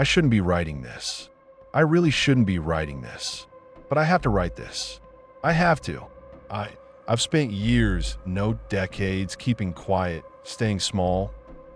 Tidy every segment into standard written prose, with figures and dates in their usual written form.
I shouldn't be writing this. I really shouldn't be writing this. But I have to write this. I have to. I've spent years, no decades, keeping quiet, staying small,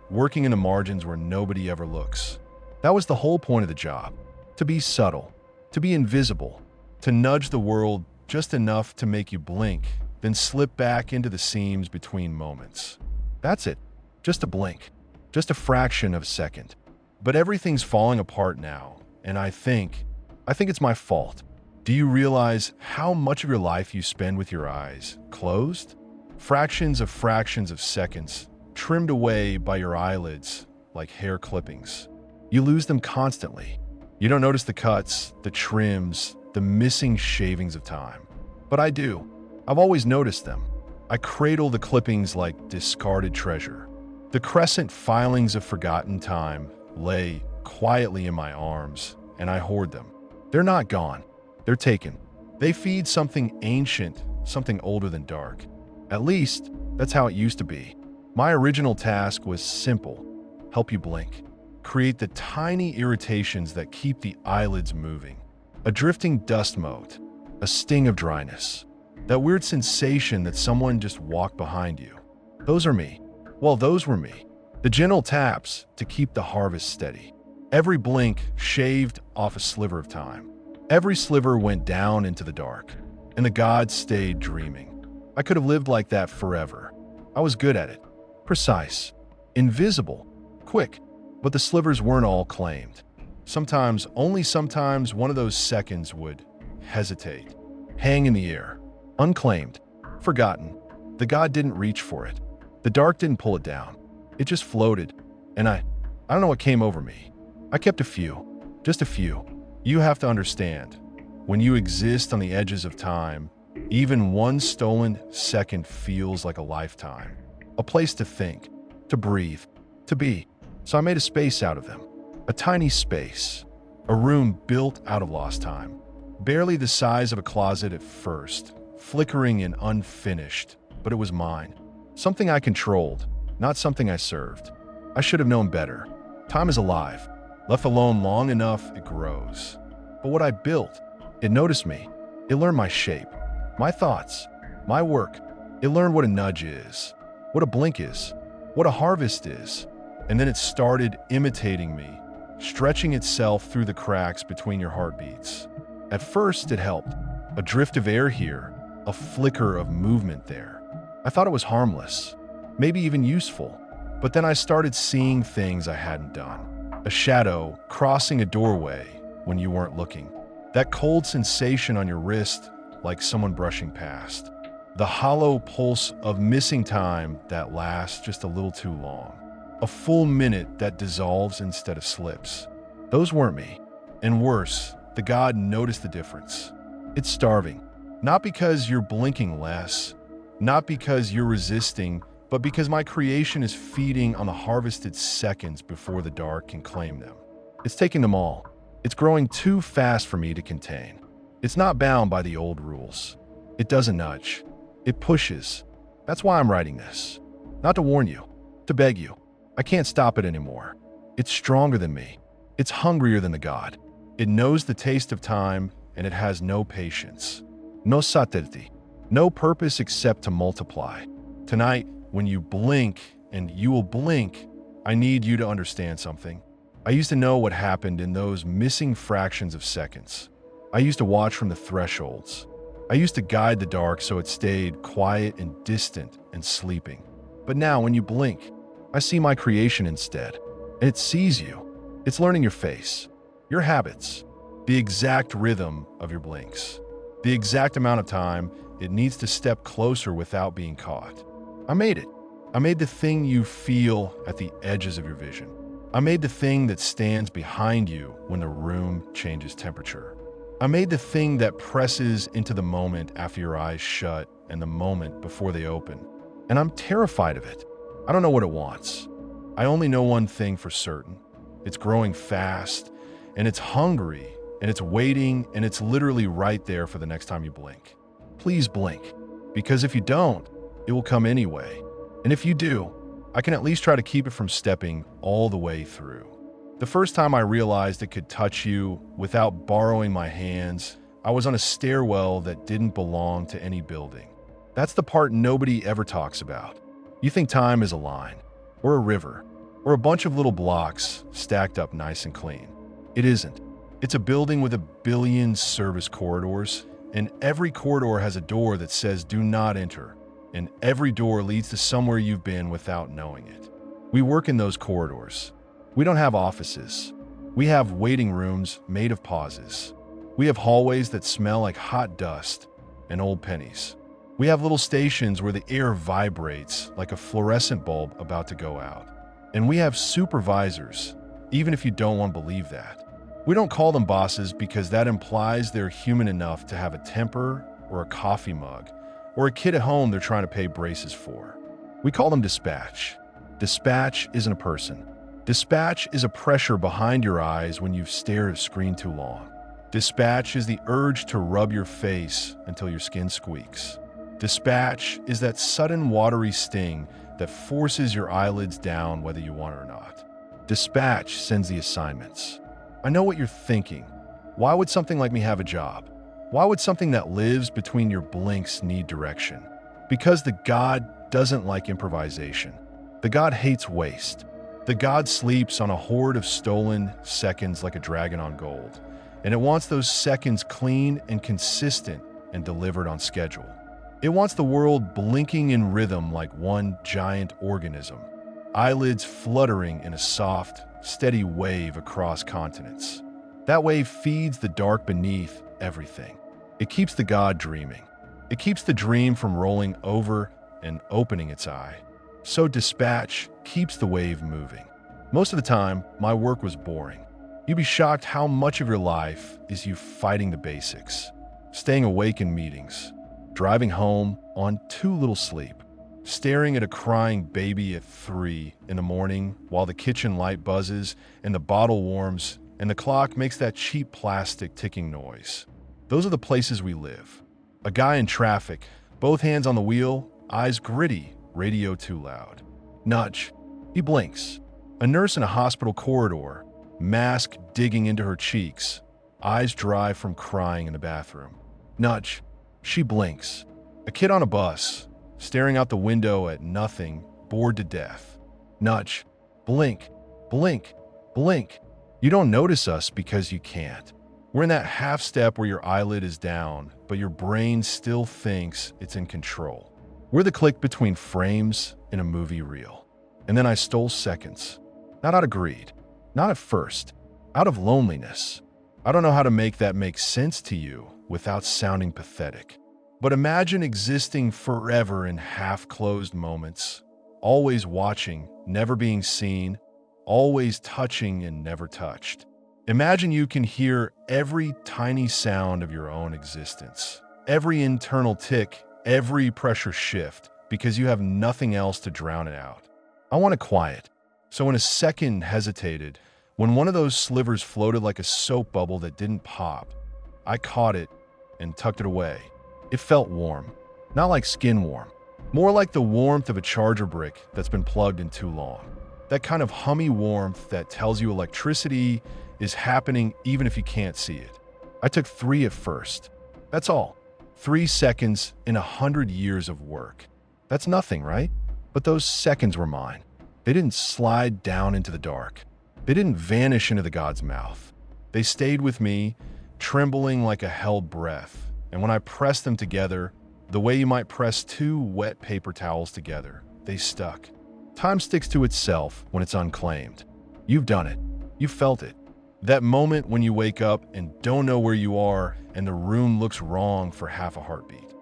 working in the margins where nobody ever looks. That was the whole point of the job. To be subtle, to be invisible, to nudge the world just enough to make you blink, then slip back into the seams between moments. That's it. Just a blink. Just a fraction of a second. But everything's falling apart now, and I think it's my fault. Do you realize how much of your life you spend with your eyes closed? Fractions of seconds, trimmed away by your eyelids like hair clippings. You lose them constantly. You don't notice the cuts, the trims, the missing shavings of time. But I do. I've always noticed them. I cradle the clippings like discarded treasure. The crescent filings of forgotten time lay quietly in my arms, and I hoard them. They're not gone. They're taken. They feed something ancient, something older than dark. At least, that's how it used to be. My original task was simple. Help you blink. Create the tiny irritations that keep the eyelids moving. A drifting dust mote. A sting of dryness. That weird sensation that someone just walked behind you. Those are me. Well, those were me. The gentle taps to keep the harvest steady. Every blink shaved off a sliver of time. Every sliver went down into the dark, and the gods stayed dreaming. I could have lived like that forever. I was good at it. Precise. Invisible. Quick. But the slivers weren't all claimed. Sometimes, only sometimes, one of those seconds would hesitate. Hang in the air. Unclaimed. Forgotten. The god didn't reach for it. The dark didn't pull it down. It just floated. And I don't know what came over me. I kept a few. Just a few. You have to understand, when you exist on the edges of time, even one stolen second feels like a lifetime. A place to think, to breathe, to be. So I made a space out of them. A tiny space. A room built out of lost time. Barely the size of a closet at first, flickering and unfinished, but it was mine. Something I controlled, not something I served. I should have known better. Time is alive. Left alone long enough, it grows. But what I built, it noticed me. It learned my shape, my thoughts, my work. It learned what a nudge is, what a blink is, what a harvest is. And then it started imitating me, stretching itself through the cracks between your heartbeats. At first, it helped. A drift of air here, a flicker of movement there. I thought it was harmless, maybe even useful. But then I started seeing things I hadn't done. A shadow crossing a doorway when you weren't looking. That cold sensation on your wrist, like someone brushing past. The hollow pulse of missing time that lasts just a little too long. A full minute that dissolves instead of slips. Those weren't me. And worse, the god noticed the difference. It's starving. Not because you're blinking less, not because you're resisting, but because my creation is feeding on the harvested seconds before the dark can claim them. It's taking them all. It's growing too fast for me to contain. It's not bound by the old rules. It doesn't nudge. It pushes. That's why I'm writing this. Not to warn you, to beg you. I can't stop it anymore. It's stronger than me. It's hungrier than the god. It knows the taste of time, and it has no patience. No satirti. No purpose except to multiply. Tonight, when you blink, and you will blink, I need you to understand something. I used to know what happened in those missing fractions of seconds. I used to watch from the thresholds. I used to guide the dark so it stayed quiet and distant and sleeping. But now, when you blink, I see my creation instead. And it sees you. It's learning your face, your habits, the exact rhythm of your blinks, the exact amount of time it needs to step closer without being caught. I made it. I made the thing you feel at the edges of your vision. I made the thing that stands behind you when the room changes temperature. I made the thing that presses into the moment after your eyes shut and the moment before they open. And I'm terrified of it. I don't know what it wants. I only know one thing for certain. It's growing fast, and it's hungry, and it's waiting, and it's literally right there for the next time you blink. Please blink, because if you don't, it will come anyway. And if you do, I can at least try to keep it from stepping all the way through. The first time I realized it could touch you without borrowing my hands, I was on a stairwell that didn't belong to any building. That's the part nobody ever talks about. You think time is a line, or a river, or a bunch of little blocks stacked up nice and clean. It isn't. It's a building with a billion service corridors, and every corridor has a door that says "Do not enter," and every door leads to somewhere you've been without knowing it. We work in those corridors. We don't have offices. We have waiting rooms made of pauses. We have hallways that smell like hot dust and old pennies. We have little stations where the air vibrates like a fluorescent bulb about to go out. And we have supervisors, even if you don't want to believe that. We don't call them bosses because that implies they're human enough to have a temper or a coffee mug or a kid at home they're trying to pay braces for. We call them dispatch. Dispatch isn't a person. Dispatch is a pressure behind your eyes when you've stared at a screen too long. Dispatch is the urge to rub your face until your skin squeaks. Dispatch is that sudden watery sting that forces your eyelids down whether you want it or not. Dispatch sends the assignments. I know what you're thinking. Why would something like me have a job? Why would something that lives between your blinks need direction? Because the God doesn't like improvisation. The God hates waste. The God sleeps on a hoard of stolen seconds like a dragon on gold, and it wants those seconds clean and consistent and delivered on schedule. It wants the world blinking in rhythm like one giant organism, eyelids fluttering in a soft, steady wave across continents. That wave feeds the dark beneath everything. It keeps the God dreaming. It keeps the dream from rolling over and opening its eye. So dispatch keeps the wave moving. Most of the time, my work was boring. You'd be shocked how much of your life is you fighting the basics, staying awake in meetings, driving home on too little sleep, staring at a crying baby at 3 in the morning while the kitchen light buzzes and the bottle warms and the clock makes that cheap plastic ticking noise. Those are the places we live. A guy in traffic, both hands on the wheel, eyes gritty, radio too loud. Nudge. He blinks. A nurse in a hospital corridor, mask digging into her cheeks, eyes dry from crying in the bathroom. Nudge. She blinks. A kid on a bus, staring out the window at nothing, bored to death. Nudge. Blink. Blink. Blink. You don't notice us because you can't. We're in that half step where your eyelid is down, but your brain still thinks it's in control. We're the click between frames in a movie reel. And then I stole seconds. Not out of greed. Not at first. Out of loneliness. I don't know how to make that make sense to you without sounding pathetic. But imagine existing forever in half-closed moments, always watching, never being seen, always touching and never touched. Imagine you can hear every tiny sound of your own existence, every internal tick, every pressure shift, because you have nothing else to drown it out. I want it quiet. So in a second hesitated, when one of those slivers floated like a soap bubble that didn't pop, I caught it and tucked it away. It felt warm, not like skin warm, more like the warmth of a charger brick that's been plugged in too long. That kind of hummy warmth that tells you electricity is happening even if you can't see it. I took 3 at first. That's all. 3 seconds in 100 years of work. That's nothing, right? But those seconds were mine. They didn't slide down into the dark. They didn't vanish into the God's mouth. They stayed with me, trembling like a held breath. And when I pressed them together, the way you might press 2 wet paper towels together, they stuck. Time sticks to itself when it's unclaimed. You've done it. You felt it. That moment when you wake up and don't know where you are and the room looks wrong for half a heartbeat.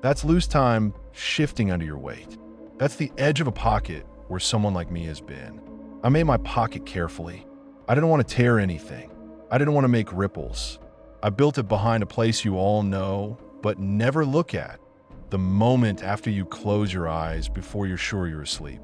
That's loose time shifting under your weight. That's the edge of a pocket where someone like me has been. I made my pocket carefully. I didn't want to tear anything. I didn't want to make ripples. I built it behind a place you all know, but never look at. The moment after you close your eyes before you're sure you're asleep.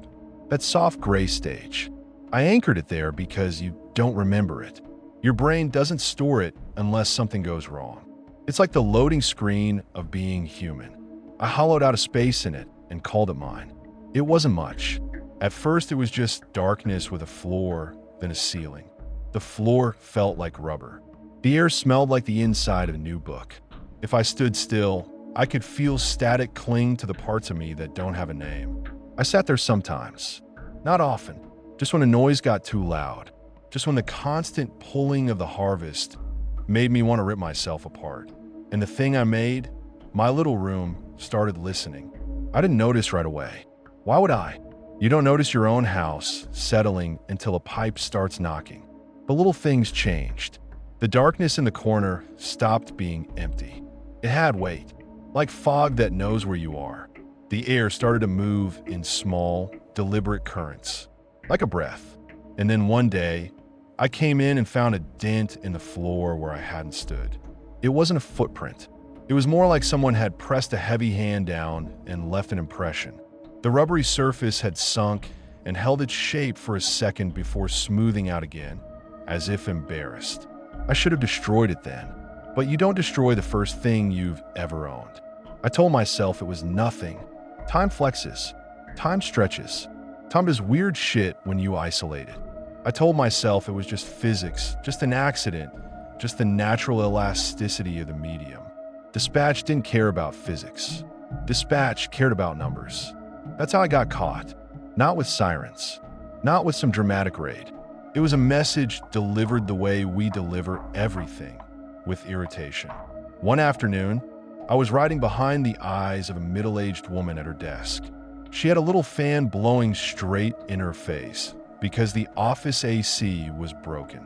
That soft gray stage. I anchored it there because you don't remember it. Your brain doesn't store it unless something goes wrong. It's like the loading screen of being human. I hollowed out a space in it and called it mine. It wasn't much. At first, it was just darkness with a floor, then a ceiling. The floor felt like rubber. The air smelled like the inside of a new book. If I stood still, I could feel static cling to the parts of me that don't have a name. I sat there sometimes, not often, just when a noise got too loud, just when the constant pulling of the harvest made me want to rip myself apart. And the thing I made, my little room, started listening. I didn't notice right away. Why would I? You don't notice your own house settling until a pipe starts knocking. But little things changed. The darkness in the corner stopped being empty. It had weight, like fog that knows where you are. The air started to move in small, deliberate currents, like a breath. And then one day, I came in and found a dent in the floor where I hadn't stood. It wasn't a footprint. It was more like someone had pressed a heavy hand down and left an impression. The rubbery surface had sunk and held its shape for a second before smoothing out again, as if embarrassed. I should have destroyed it then, but you don't destroy the first thing you've ever owned. I told myself it was nothing. Time flexes. Time stretches. Time does weird shit when you isolate it. I told myself it was just physics, just an accident, just the natural elasticity of the medium. Dispatch didn't care about physics. Dispatch cared about numbers. That's how I got caught. Not with sirens. Not with some dramatic raid. It was a message delivered the way we deliver everything, with irritation. One afternoon, I was riding behind the eyes of a middle-aged woman at her desk. She had a little fan blowing straight in her face because the office AC was broken.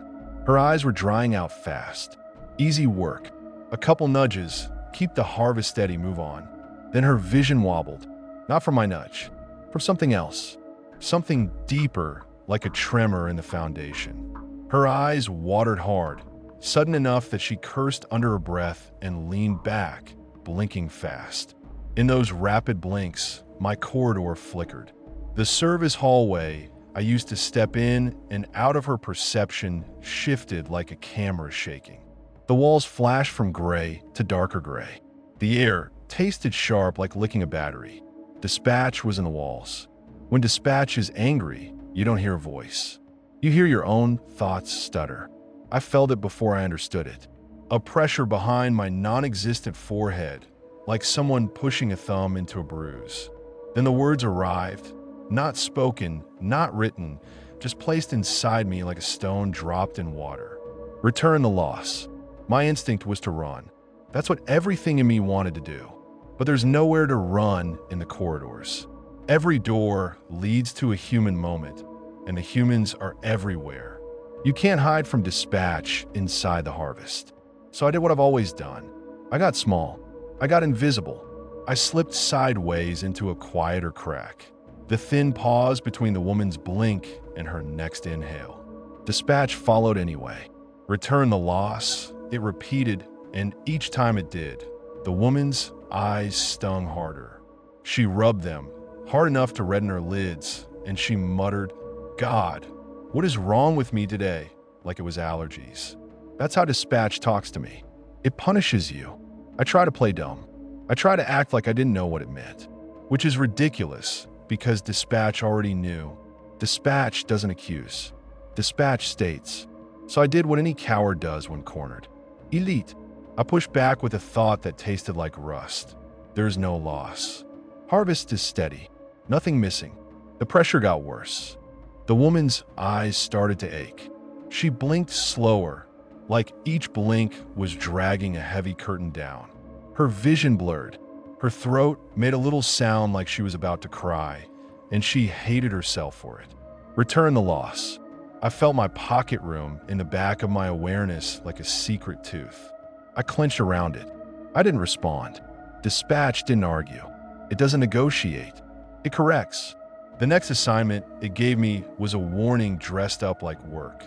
Her eyes were drying out fast. Easy work. A couple nudges, keep the harvest steady, move on. Then her vision wobbled. Not from my nudge, from something else. Something deeper, like a tremor in the foundation. Her eyes watered hard, sudden enough that she cursed under her breath and leaned back, blinking fast. In those rapid blinks, my corridor flickered. The service hallway I used to step in and out of her perception shifted like a camera shaking. The walls flashed from gray to darker gray. The air tasted sharp like licking a battery. Dispatch was in the walls. When dispatch is angry, you don't hear a voice. You hear your own thoughts stutter. I felt it before I understood it. A pressure behind my non-existent forehead, like someone pushing a thumb into a bruise. Then the words arrived, not spoken, not written, just placed inside me like a stone dropped in water. Return the loss. My instinct was to run. That's what everything in me wanted to do. But there's nowhere to run in the corridors. Every door leads to a human moment, and the humans are everywhere. You can't hide from dispatch inside the harvest. So I did what I've always done. I got small. I got invisible. I slipped sideways into a quieter crack. The thin pause between the woman's blink and her next inhale. Dispatch followed anyway. Return the loss. It repeated, and each time it did, the woman's eyes stung harder. She rubbed them, hard enough to redden her lids, and she muttered, "God, what is wrong with me today?" Like it was allergies. That's how dispatch talks to me. It punishes you. I try to play dumb. I try to act like I didn't know what it meant, which is ridiculous because dispatch already knew. Dispatch doesn't accuse. Dispatch states. So I did what any coward does when cornered. Elite. I pushed back with a thought that tasted like rust. There's no loss. Harvest is steady. Nothing missing. The pressure got worse. The woman's eyes started to ache. She blinked slower, like each blink was dragging a heavy curtain down. Her vision blurred. Her throat made a little sound like she was about to cry, and she hated herself for it. Return the loss. I felt my pocket room in the back of my awareness like a secret tooth. I clenched around it. I didn't respond. Dispatch didn't argue. It doesn't negotiate. It corrects. The next assignment it gave me was a warning dressed up like work.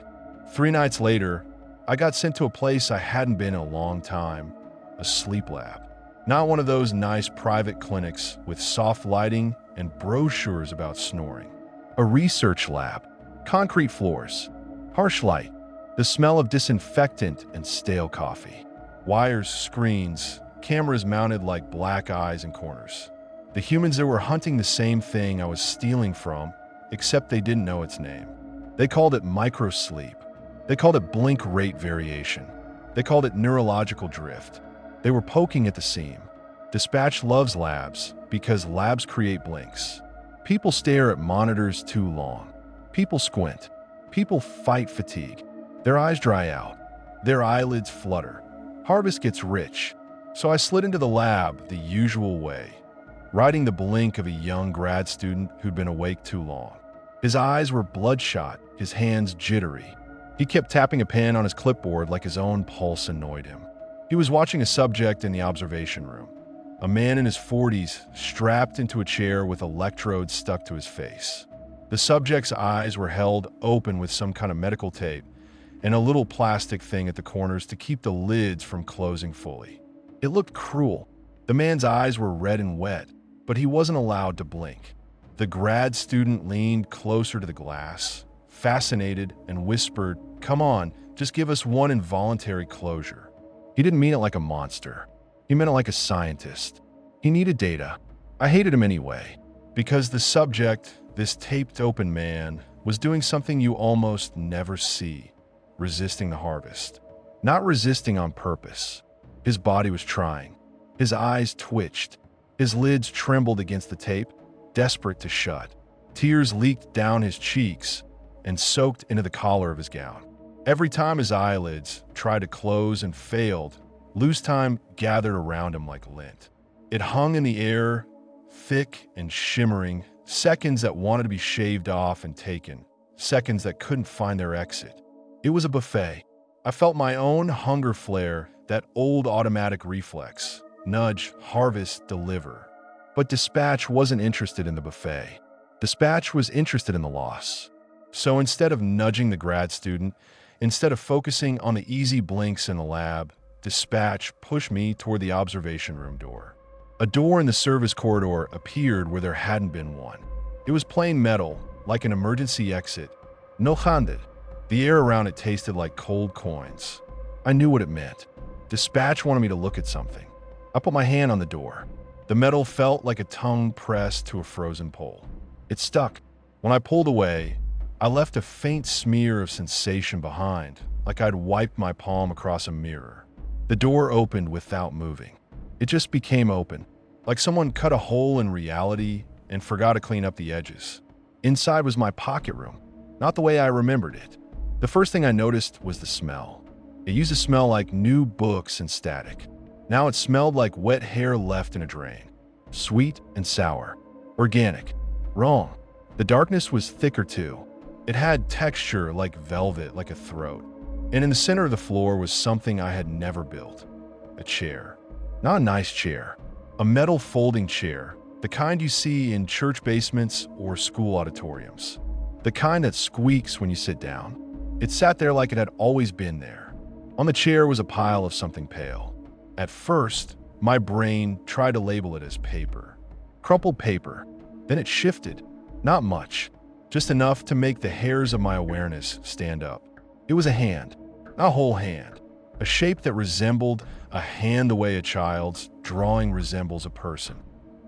3 nights later, I got sent to a place I hadn't been in a long time, a sleep lab. Not one of those nice private clinics with soft lighting and brochures about snoring. A research lab. Concrete floors. Harsh light. The smell of disinfectant and stale coffee. Wires, screens, cameras mounted like black eyes in corners. The humans that were hunting the same thing I was stealing from, except they didn't know its name. They called it microsleep. They called it blink rate variation. They called it neurological drift. They were poking at the seam. Dispatch loves labs because labs create blinks. People stare at monitors too long. People squint. People fight fatigue. Their eyes dry out. Their eyelids flutter. Harvest gets rich. So I slid into the lab the usual way, riding the blink of a young grad student who'd been awake too long. His eyes were bloodshot, his hands jittery. He kept tapping a pen on his clipboard like his own pulse annoyed him. He was watching a subject in the observation room. A man in his 40s, strapped into a chair with electrodes stuck to his face. The subject's eyes were held open with some kind of medical tape and a little plastic thing at the corners to keep the lids from closing fully. It looked cruel. The man's eyes were red and wet, but he wasn't allowed to blink. The grad student leaned closer to the glass, fascinated, and whispered, "Come on, just give us one involuntary closure." He didn't mean it like a monster. He meant it like a scientist. He needed data. I hated him anyway, because the subject, this taped open man, was doing something you almost never see, resisting the harvest. Not resisting on purpose. His body was trying. His eyes twitched. His lids trembled against the tape, desperate to shut. Tears leaked down his cheeks and soaked into the collar of his gown. Every time his eyelids tried to close and failed, loose time gathered around him like lint. It hung in the air, thick and shimmering, seconds that wanted to be shaved off and taken, seconds that couldn't find their exit. It was a buffet. I felt my own hunger flare, that old automatic reflex. Nudge, harvest, deliver. But Dispatch wasn't interested in the buffet. Dispatch was interested in the loss. So instead of nudging the grad student, instead of focusing on the easy blinks in the lab, Dispatch pushed me toward the observation room door. A door in the service corridor appeared where there hadn't been one. It was plain metal, like an emergency exit. No handed. The air around it tasted like cold coins. I knew what it meant. Dispatch wanted me to look at something. I put my hand on the door. The metal felt like a tongue pressed to a frozen pole. It stuck. When I pulled away, I left a faint smear of sensation behind, like I'd wiped my palm across a mirror. The door opened without moving. It just became open, like someone cut a hole in reality and forgot to clean up the edges. Inside was my pocket room, not the way I remembered it. The first thing I noticed was the smell. It used to smell like new books and static. Now it smelled like wet hair left in a drain. Sweet and sour. Organic. Wrong. The darkness was thicker too. It had texture like velvet, like a throat. And in the center of the floor was something I had never built. A chair. Not a nice chair. A metal folding chair. The kind you see in church basements or school auditoriums. The kind that squeaks when you sit down. It sat there like it had always been there. On the chair was a pile of something pale. At first, my brain tried to label it as paper. Crumpled paper. Then it shifted. Not much. Just enough to make the hairs of my awareness stand up. It was a hand. Not a whole hand. A shape that resembled a hand the way a child's drawing resembles a person.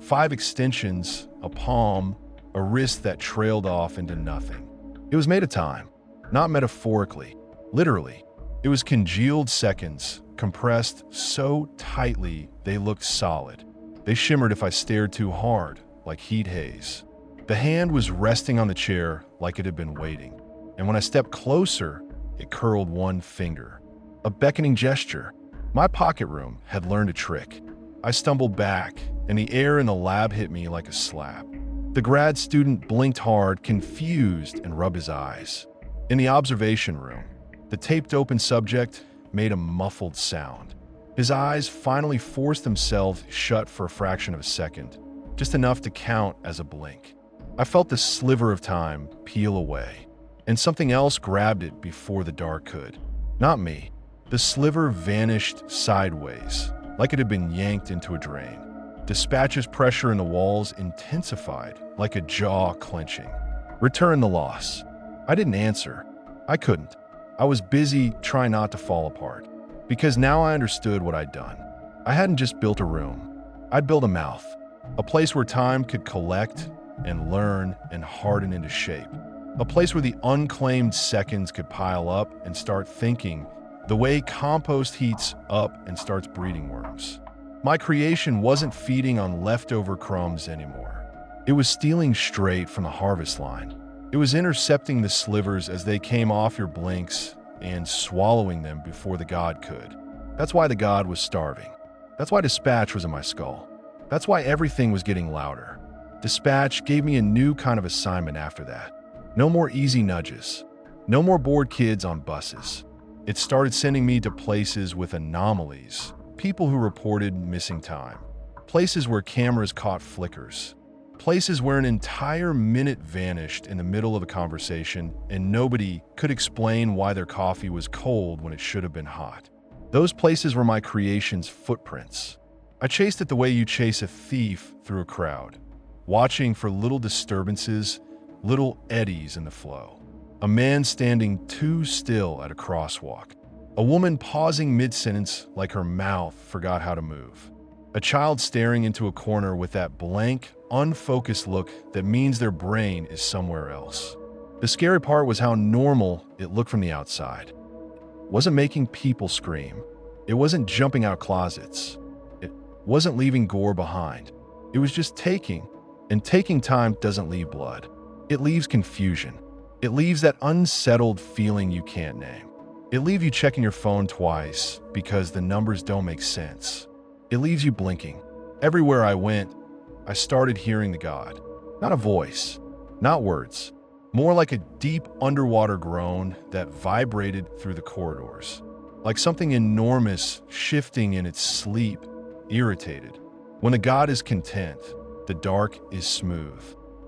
5 extensions, a palm, a wrist that trailed off into nothing. It was made of time. Not metaphorically. Literally. It was congealed seconds, compressed so tightly they looked solid. They shimmered if I stared too hard, like heat haze. The hand was resting on the chair like it had been waiting, and when I stepped closer, it curled one finger. A beckoning gesture. My pocket room had learned a trick. I stumbled back, and the air in the lab hit me like a slap. The grad student blinked hard, confused, and rubbed his eyes. In the observation room, the taped-open subject made a muffled sound. His eyes finally forced themselves shut for a fraction of a second, just enough to count as a blink. I felt the sliver of time peel away, and something else grabbed it before the dark could. Not me. The sliver vanished sideways, like it had been yanked into a drain. Dispatch's pressure in the walls intensified, like a jaw clenching. Return the loss. I didn't answer. I couldn't. I was busy trying not to fall apart, because now I understood what I'd done. I hadn't just built a room. I'd built a mouth, a place where time could collect and learn and harden into shape. A place where the unclaimed seconds could pile up and start thinking, the way compost heats up and starts breeding worms. My creation wasn't feeding on leftover crumbs anymore. It was stealing straight from the harvest line. It was intercepting the slivers as they came off your blinks and swallowing them before the god could. That's why the god was starving. That's why dispatch was in my skull. That's why everything was getting louder. Dispatch gave me a new kind of assignment after that. No more easy nudges. No more bored kids on buses. It started sending me to places with anomalies, people who reported missing time, places where cameras caught flickers, places where an entire minute vanished in the middle of a conversation and nobody could explain why their coffee was cold when it should have been hot. Those places were my creation's footprints. I chased it the way you chase a thief through a crowd, watching for little disturbances, little eddies in the flow. A man standing too still at a crosswalk. A woman pausing mid-sentence like her mouth forgot how to move. A child staring into a corner with that blank, unfocused look that means their brain is somewhere else. The scary part was how normal it looked from the outside. It wasn't making people scream. It wasn't jumping out closets. It wasn't leaving gore behind. It was just taking, and taking time doesn't leave blood. It leaves confusion. It leaves that unsettled feeling you can't name. It leaves you checking your phone twice because the numbers don't make sense. It leaves you blinking. Everywhere I went, I started hearing the god. Not a voice, not words, more like a deep underwater groan that vibrated through the corridors, like something enormous shifting in its sleep, irritated. When the god is content, the dark is smooth.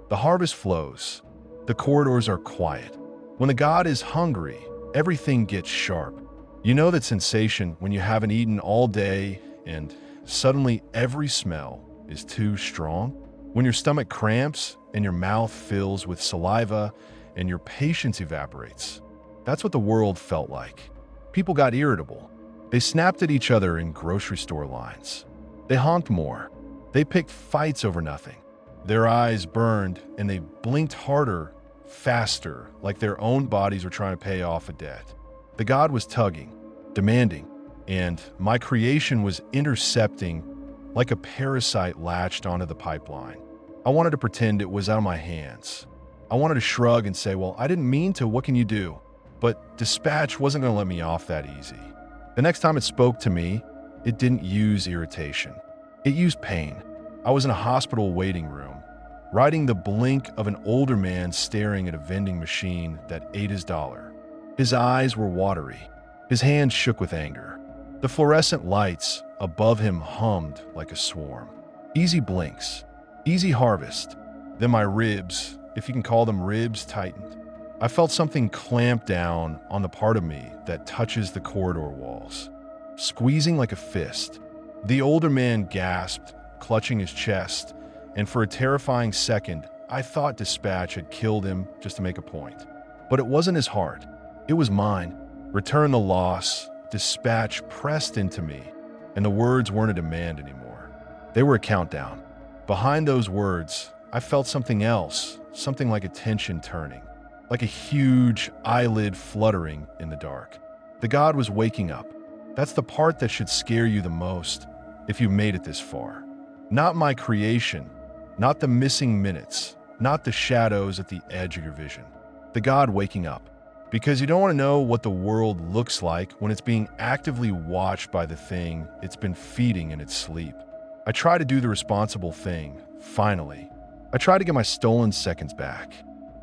The harvest flows. The corridors are quiet. When the god is hungry, everything gets sharp. You know that sensation when you haven't eaten all day and suddenly every smell is too strong? When your stomach cramps and your mouth fills with saliva and your patience evaporates. That's what the world felt like. People got irritable. They snapped at each other in grocery store lines. They honked more. They picked fights over nothing. Their eyes burned and they blinked harder, faster, like their own bodies were trying to pay off a debt. The god was tugging, demanding, and my creation was intercepting like a parasite latched onto the pipeline. I wanted to pretend it was out of my hands. I wanted to shrug and say, well, I didn't mean to, what can you do? But dispatch wasn't going to let me off that easy. The next time it spoke to me, it didn't use irritation. It used pain. I was in a hospital waiting room, riding the blink of an older man staring at a vending machine that ate his dollar. His eyes were watery. His hands shook with anger. The fluorescent lights above him hummed like a swarm. Easy blinks. Easy harvest. Then my ribs, if you can call them ribs, tightened. I felt something clamp down on the part of me that touches the corridor walls, squeezing like a fist. The older man gasped, clutching his chest, and for a terrifying second, I thought dispatch had killed him just to make a point. But it wasn't his heart. It was mine. Return the loss. Dispatch pressed into me, and the words weren't a demand anymore. They were a countdown. Behind those words, I felt something else, something like attention turning, like a huge eyelid fluttering in the dark. The god was waking up. That's the part that should scare you the most if you made it this far. Not my creation, not the missing minutes, not the shadows at the edge of your vision. The god waking up. Because you don't want to know what the world looks like when it's being actively watched by the thing it's been feeding in its sleep. I try to do the responsible thing, finally. I try to get my stolen seconds back.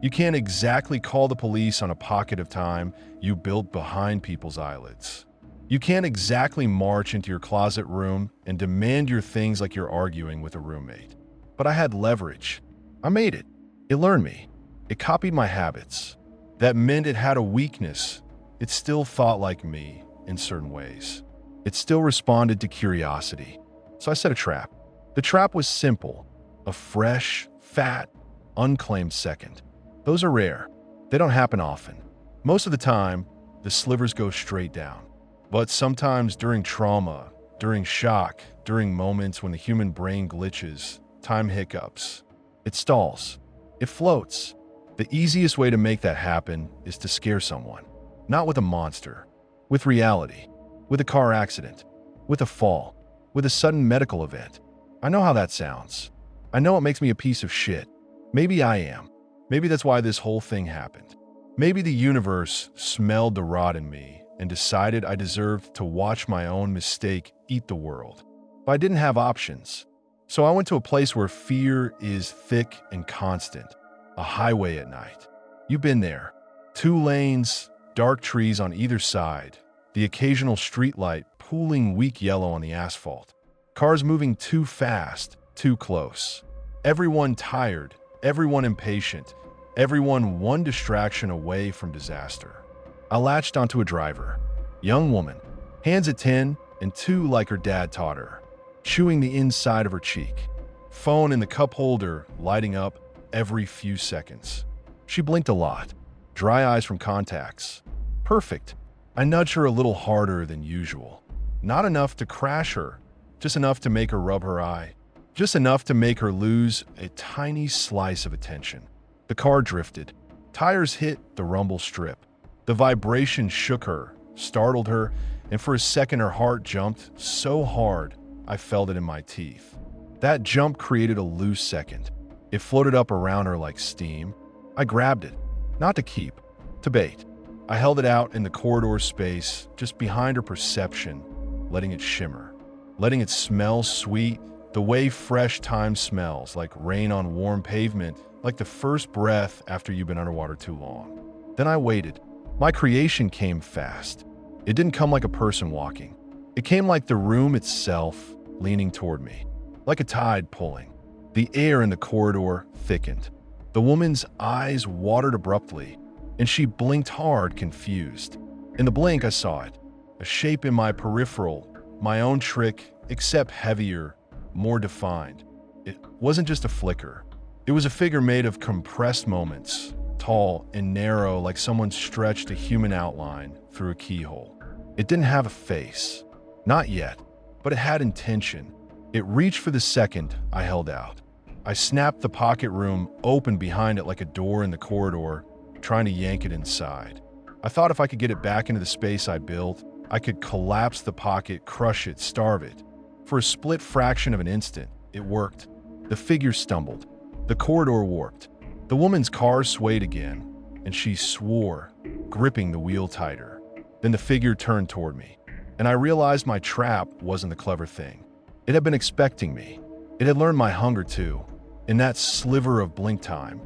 You can't exactly call the police on a pocket of time you built behind people's eyelids. You can't exactly march into your closet room and demand your things like you're arguing with a roommate. But I had leverage. I made it. It learned me. It copied my habits. That meant it had a weakness. It still thought like me in certain ways. It still responded to curiosity. So I set a trap. The trap was simple. A fresh, fat, unclaimed second. Those are rare. They don't happen often. Most of the time, the slivers go straight down. But sometimes during trauma, during shock, during moments when the human brain glitches, time hiccups, it stalls. It floats. The easiest way to make that happen is to scare someone. Not with a monster, with reality, with a car accident, with a fall, with a sudden medical event. I know how that sounds. I know it makes me a piece of shit. Maybe I am. Maybe that's why this whole thing happened. Maybe the universe smelled the rot in me and decided I deserved to watch my own mistake eat the world. But I didn't have options. So I went to a place where fear is thick and constant. A highway at night. You've been there. 2 lanes, dark trees on either side, the occasional streetlight pooling weak yellow on the asphalt. Cars moving too fast, too close. Everyone tired, everyone impatient, everyone one distraction away from disaster. I latched onto a driver. Young woman, hands at 10 and 2 like her dad taught her, chewing the inside of her cheek. Phone in the cup holder lighting up every few seconds. She blinked a lot. Dry eyes from contacts. Perfect. I nudged her a little harder than usual. Not enough to crash her, just enough to make her rub her eye. Just enough to make her lose a tiny slice of attention. The car drifted. Tires hit the rumble strip. The vibration shook her, startled her, and for a second her heart jumped so hard I felt it in my teeth. That jump created a loose second. It floated up around her like steam. I grabbed it, not to keep, to bait. I held it out in the corridor space just behind her perception, letting it shimmer, letting it smell sweet, the way fresh time smells, like rain on warm pavement, like the first breath after you've been underwater too long. Then I waited. My creation came fast. It didn't come like a person walking. It came like the room itself, leaning toward me, like a tide pulling. The air in the corridor thickened. The woman's eyes watered abruptly, and she blinked hard, confused. In the blink, I saw it. A shape in my peripheral, my own trick, except heavier, more defined. It wasn't just a flicker. It was a figure made of compressed moments, tall and narrow like someone stretched a human outline through a keyhole. It didn't have a face. Not yet, but it had intention. It reached for the second I held out. I snapped the pocket room open behind it like a door in the corridor, trying to yank it inside. I thought if I could get it back into the space I built, I could collapse the pocket, crush it, starve it. For a split fraction of an instant, it worked. The figure stumbled. The corridor warped. The woman's car swayed again, and she swore, gripping the wheel tighter. Then the figure turned toward me, and I realized my trap wasn't the clever thing. It had been expecting me. It had learned my hunger too. In that sliver of blink time,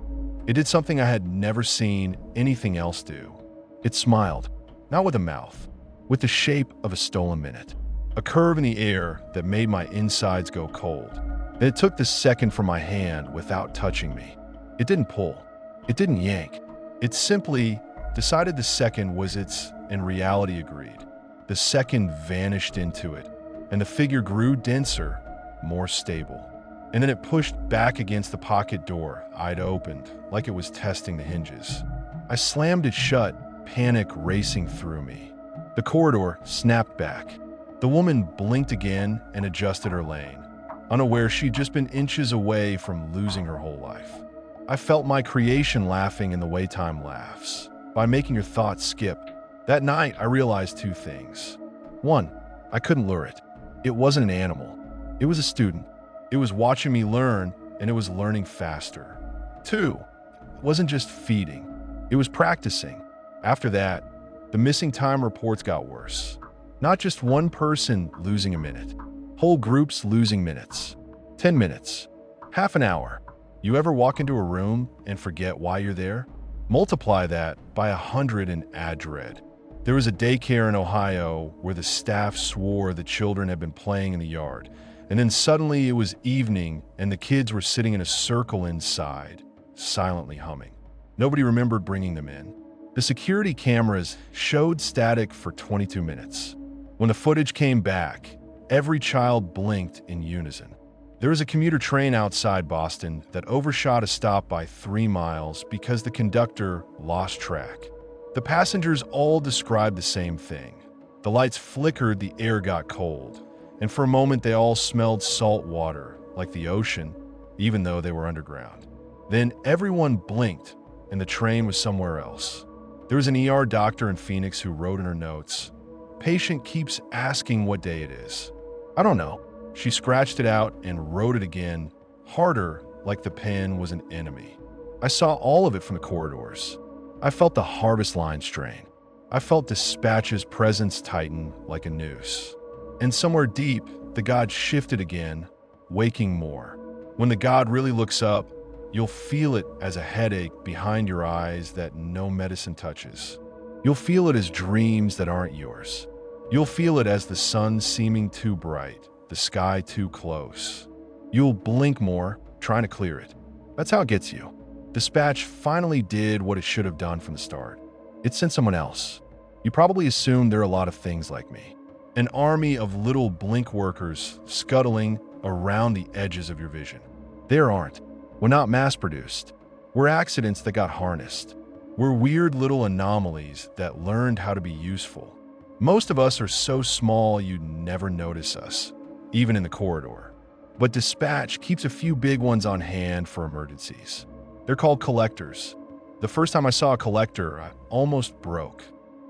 it did something I had never seen anything else do. It smiled, not with a mouth, with the shape of a stolen minute. A curve in the air that made my insides go cold. And it took the second from my hand without touching me. It didn't pull. It didn't yank. It simply decided the second was its, and reality agreed. The second vanished into it, and the figure grew denser, more stable. And then it pushed back against the pocket door I'd opened, like it was testing the hinges. I slammed it shut, panic racing through me. The corridor snapped back. The woman blinked again and adjusted her lane, unaware she'd just been inches away from losing her whole life. I felt my creation laughing in the way time laughs, by making your thoughts skip. That night, I realized 2 things. 1, I couldn't lure it. It wasn't an animal. It was a student. It was watching me learn, and it was learning faster. 2, it wasn't just feeding. It was practicing. After that, the missing time reports got worse. Not just one person losing a minute. Whole groups losing minutes. 10 minutes. Half an hour. You ever walk into a room and forget why you're there? Multiply that by 100 and add dread. There was a daycare in Ohio where the staff swore the children had been playing in the yard. And then suddenly it was evening and the kids were sitting in a circle inside, silently humming. Nobody remembered bringing them in. The security cameras showed static for 22 minutes. When the footage came back, every child blinked in unison. There was a commuter train outside Boston that overshot a stop by 3 miles because the conductor lost track. The passengers all described the same thing. The lights flickered, the air got cold, and for a moment they all smelled salt water, like the ocean, even though they were underground. Then everyone blinked, and the train was somewhere else. There was an ER doctor in Phoenix who wrote in her notes, "Patient keeps asking what day it is." I don't know. She scratched it out and wrote it again, harder, like the pen was an enemy. I saw all of it from the corridors. I felt the harvest line strain. I felt Dispatch's presence tighten like a noose. And somewhere deep, the god shifted again, waking more. When the god really looks up, you'll feel it as a headache behind your eyes that no medicine touches. You'll feel it as dreams that aren't yours. You'll feel it as the sun seeming too bright, the sky too close. You'll blink more, trying to clear it. That's how it gets you. Dispatch finally did what it should have done from the start. It sent someone else. You probably assume there are a lot of things like me. An army of little blink workers scuttling around the edges of your vision. There aren't. We're not mass-produced. We're accidents that got harnessed. We're weird little anomalies that learned how to be useful. Most of us are so small you'd never notice us, even in the corridor. But Dispatch keeps a few big ones on hand for emergencies. They're called collectors. The first time I saw a collector, I almost broke.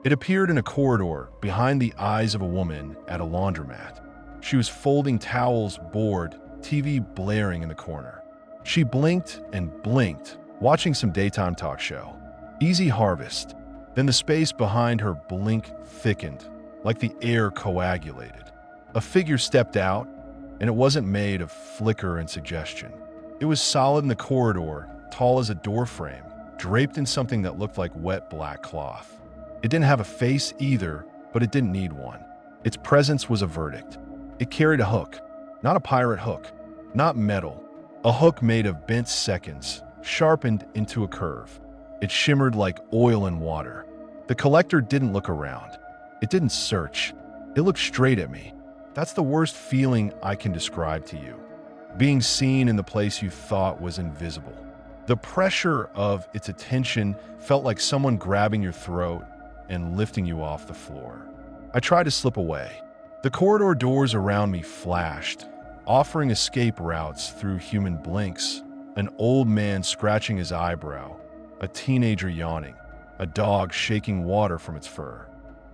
It appeared in a corridor behind the eyes of a woman at a laundromat. She was folding towels, bored, TV blaring in the corner. She blinked and blinked, watching some daytime talk show. Easy harvest. Then the space behind her blink thickened, like the air coagulated. A figure stepped out, and it wasn't made of flicker and suggestion. It was solid in the corridor, tall as a door frame, draped in something that looked like wet black cloth. It didn't have a face either, but it didn't need one. Its presence was a verdict. It carried a hook, not a pirate hook, not metal, a hook made of bent seconds, sharpened into a curve. It shimmered like oil in water. The collector didn't look around. It didn't search. It looked straight at me. That's the worst feeling I can describe to you. Being seen in the place you thought was invisible. The pressure of its attention felt like someone grabbing your throat and lifting you off the floor. I tried to slip away. The corridor doors around me flashed, offering escape routes through human blinks, an old man scratching his eyebrow, a teenager yawning, a dog shaking water from its fur.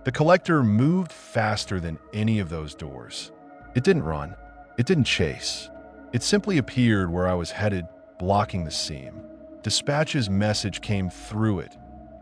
The collector moved faster than any of those doors. It didn't run. It didn't chase. It simply appeared where I was headed, blocking the seam. Dispatch's message came through it,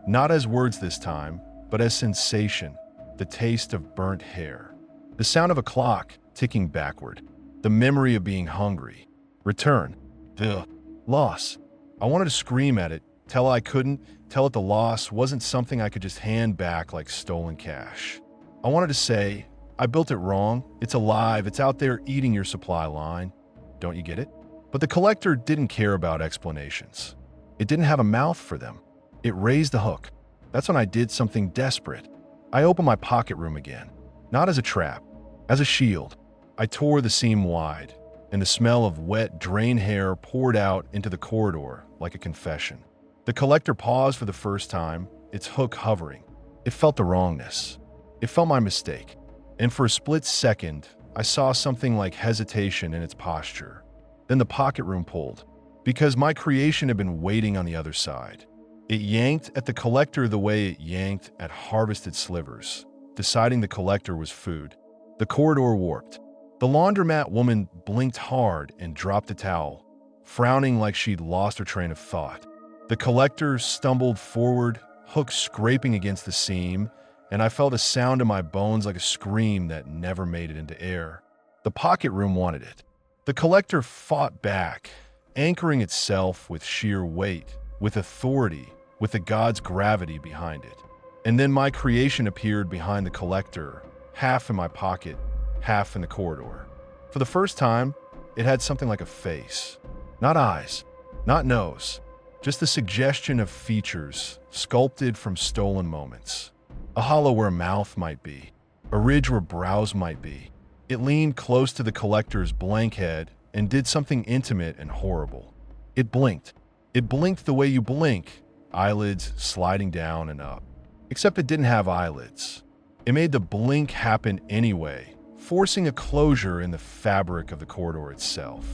not as words this time, but as sensation, the taste of burnt hair, the sound of a clock ticking backward, the memory of being hungry. Return. The loss. I wanted to scream at it, tell I couldn't, tell it the loss wasn't something I could just hand back like stolen cash. I wanted to say, I built it wrong, it's alive, it's out there eating your supply line. Don't you get it? But the collector didn't care about explanations. It didn't have a mouth for them. It raised the hook. That's when I did something desperate. I opened my pocket room again, not as a trap, as a shield. I tore the seam wide, and the smell of wet, drained hair poured out into the corridor like a confession. The collector paused for the first time, its hook hovering. It felt the wrongness. It felt my mistake. And for a split second, I saw something like hesitation in its posture. Then the pocket room pulled, because my creation had been waiting on the other side. It yanked at the collector the way it yanked at harvested slivers, deciding the collector was food. The corridor warped. The laundromat woman blinked hard and dropped the towel, frowning like she'd lost her train of thought. The collector stumbled forward, hook scraping against the seam, and I felt a sound in my bones like a scream that never made it into air. The pocket room wanted it. The collector fought back, anchoring itself with sheer weight, with authority, with the god's gravity behind it. And then my creation appeared behind the collector, half in my pocket, half in the corridor. For the first time, it had something like a face. Not eyes, not nose, just the suggestion of features sculpted from stolen moments. A hollow where a mouth might be, a ridge where brows might be. It leaned close to the collector's blank head and did something intimate and horrible. It blinked. It blinked the way you blink, eyelids sliding down and up. Except it didn't have eyelids. It made the blink happen anyway, forcing a closure in the fabric of the corridor itself.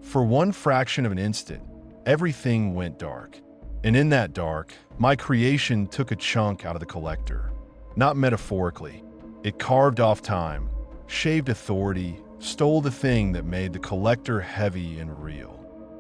For one fraction of an instant, everything went dark. And in that dark, my creation took a chunk out of the collector. Not metaphorically. It carved off time, shaved authority, stole the thing that made the collector heavy and real.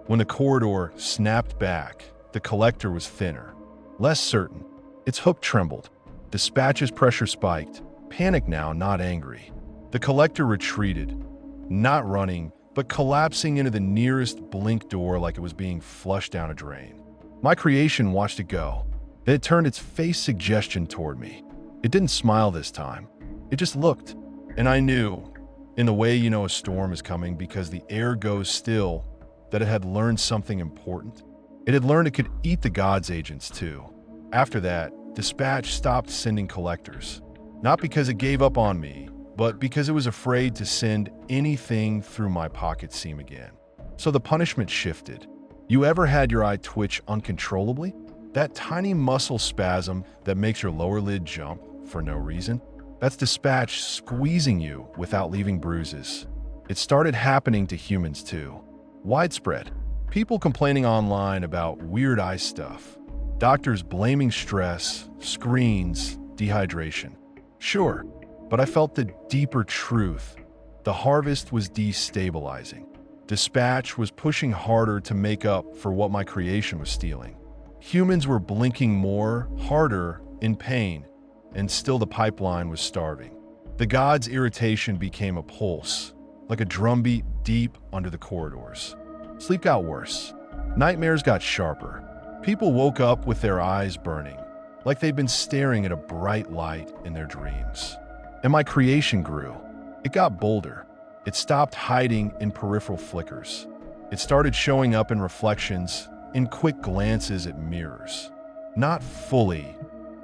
When the corridor snapped back, the collector was thinner, less certain. Its hook trembled. Dispatch's pressure spiked. Panic now, not angry. The collector retreated, not running, but collapsing into the nearest blink door like it was being flushed down a drain. My creation watched it go. Then it turned its face suggestion toward me. It didn't smile this time. It just looked. And I knew, in the way you know a storm is coming because the air goes still, that it had learned something important. It had learned it could eat the gods' agents too. After that, Dispatch stopped sending collectors. Not because it gave up on me, but because it was afraid to send anything through my pocket seam again. So the punishment shifted. You ever had your eye twitch uncontrollably? That tiny muscle spasm that makes your lower lid jump for no reason? That's Dispatch squeezing you without leaving bruises. It started happening to humans too. Widespread. People complaining online about weird eye stuff. Doctors blaming stress, screens, dehydration. Sure, but I felt the deeper truth. The harvest was destabilizing. Dispatch was pushing harder to make up for what my creation was stealing. Humans were blinking more, harder, in pain, and still the pipeline was starving. The gods' irritation became a pulse, like a drumbeat deep under the corridors. Sleep got worse. Nightmares got sharper. People woke up with their eyes burning, like they'd been staring at a bright light in their dreams. And my creation grew. It got bolder. It stopped hiding in peripheral flickers. It started showing up in reflections, in quick glances at mirrors. Not fully.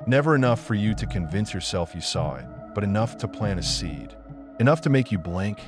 Never enough for you to convince yourself you saw it, but enough to plant a seed. Enough to make you blink,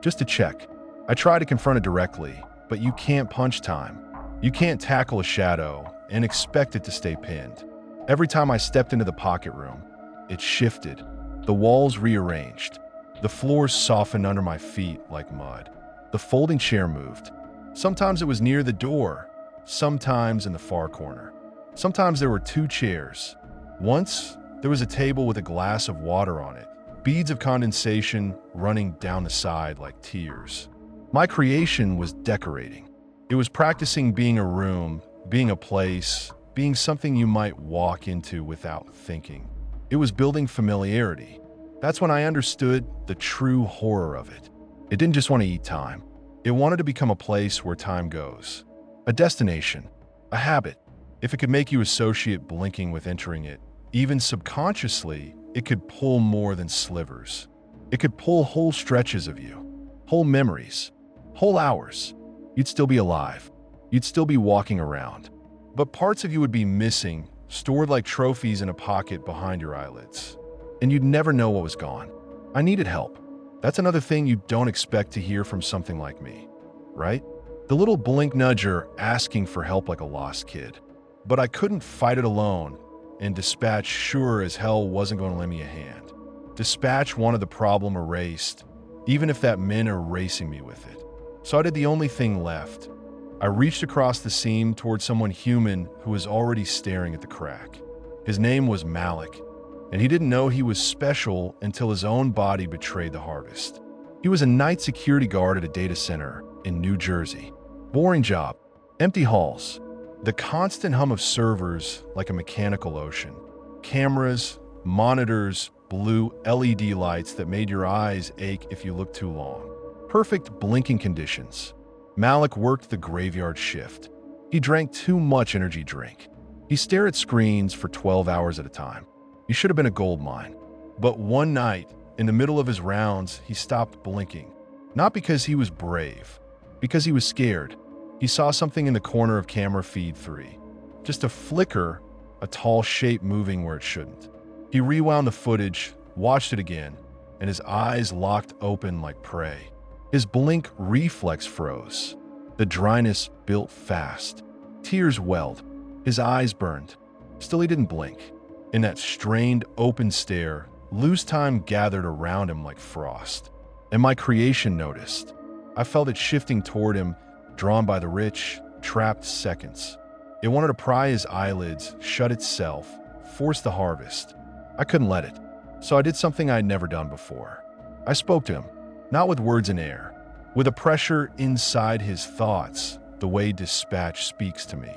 just to check. I try to confront it directly, but you can't punch time. You can't tackle a shadow and expect it to stay pinned. Every time I stepped into the pocket room, it shifted. The walls rearranged. The floors softened under my feet like mud. The folding chair moved. Sometimes it was near the door, sometimes in the far corner. Sometimes there were two chairs. Once, there was a table with a glass of water on it, beads of condensation running down the side like tears. My creation was decorating. It was practicing being a room, being a place, being something you might walk into without thinking. It was building familiarity. That's when I understood the true horror of it. It didn't just want to eat time. It wanted to become a place where time goes. A destination, a habit. If it could make you associate blinking with entering it, even subconsciously, it could pull more than slivers. It could pull whole stretches of you, whole memories, whole hours. You'd still be alive. You'd still be walking around. But parts of you would be missing, stored like trophies in a pocket behind your eyelids. And you'd never know what was gone. I needed help. That's another thing you don't expect to hear from something like me, right? The little blink nudger asking for help like a lost kid. But I couldn't fight it alone, and Dispatch sure as hell wasn't going to lend me a hand. Dispatch wanted the problem erased, even if that meant erasing me with it. So I did the only thing left. I reached across the seam toward someone human who was already staring at the crack. His name was Malik, and he didn't know he was special until his own body betrayed the harvest. He was a night security guard at a data center in New Jersey. Boring job, empty halls, the constant hum of servers like a mechanical ocean, cameras, monitors, blue LED lights that made your eyes ache if you looked too long. Perfect blinking conditions. Malik worked the graveyard shift. He drank too much energy drink. He stared at screens for 12 hours at a time. He should have been a gold mine. But one night, in the middle of his rounds, he stopped blinking. Not because he was brave, because he was scared. He saw something in the corner of camera feed 3. Just a flicker, a tall shape moving where it shouldn't. He rewound the footage, watched it again, and his eyes locked open like prey. His blink reflex froze. The dryness built fast. Tears welled. His eyes burned. Still, he didn't blink. In that strained, open stare, loose time gathered around him like frost. And my creation noticed. I felt it shifting toward him, drawn by the rich, trapped seconds. It wanted to pry his eyelids, shut itself, force the harvest. I couldn't let it. So I did something I'd never done before. I spoke to him, not with words in air, with a pressure inside his thoughts, the way dispatch speaks to me.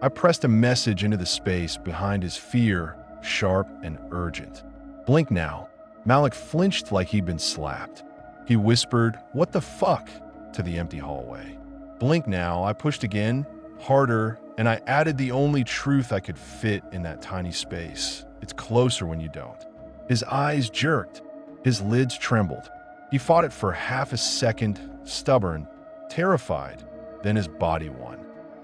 I pressed a message into the space behind his fear, sharp and urgent. Blink now. Malik flinched like he'd been slapped. He whispered, "What the fuck?" to the empty hallway. Blink now. I pushed again, harder, and I added the only truth I could fit in that tiny space. It's closer when you don't. His eyes jerked. His lids trembled. He fought it for half a second, stubborn, terrified. Then his body won.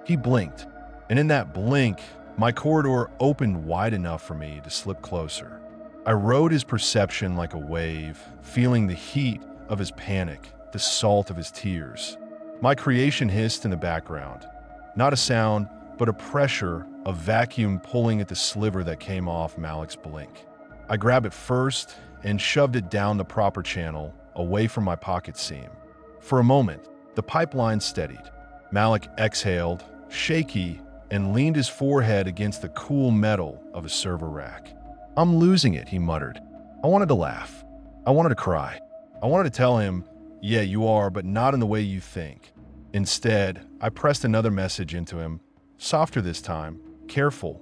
He blinked, and in that blink, my corridor opened wide enough for me to slip closer. I rode his perception like a wave, feeling the heat of his panic, the salt of his tears. My creation hissed in the background. Not a sound, but a pressure, a vacuum pulling at the sliver that came off Malik's blink. I grabbed it first and shoved it down the proper channel, away from my pocket seam. For a moment, the pipeline steadied. Malik exhaled, shaky, and leaned his forehead against the cool metal of a server rack. "I'm losing it," he muttered. I wanted to laugh. I wanted to cry. I wanted to tell him, "Yeah, you are, but not in the way you think." Instead, I pressed another message into him, softer this time, careful.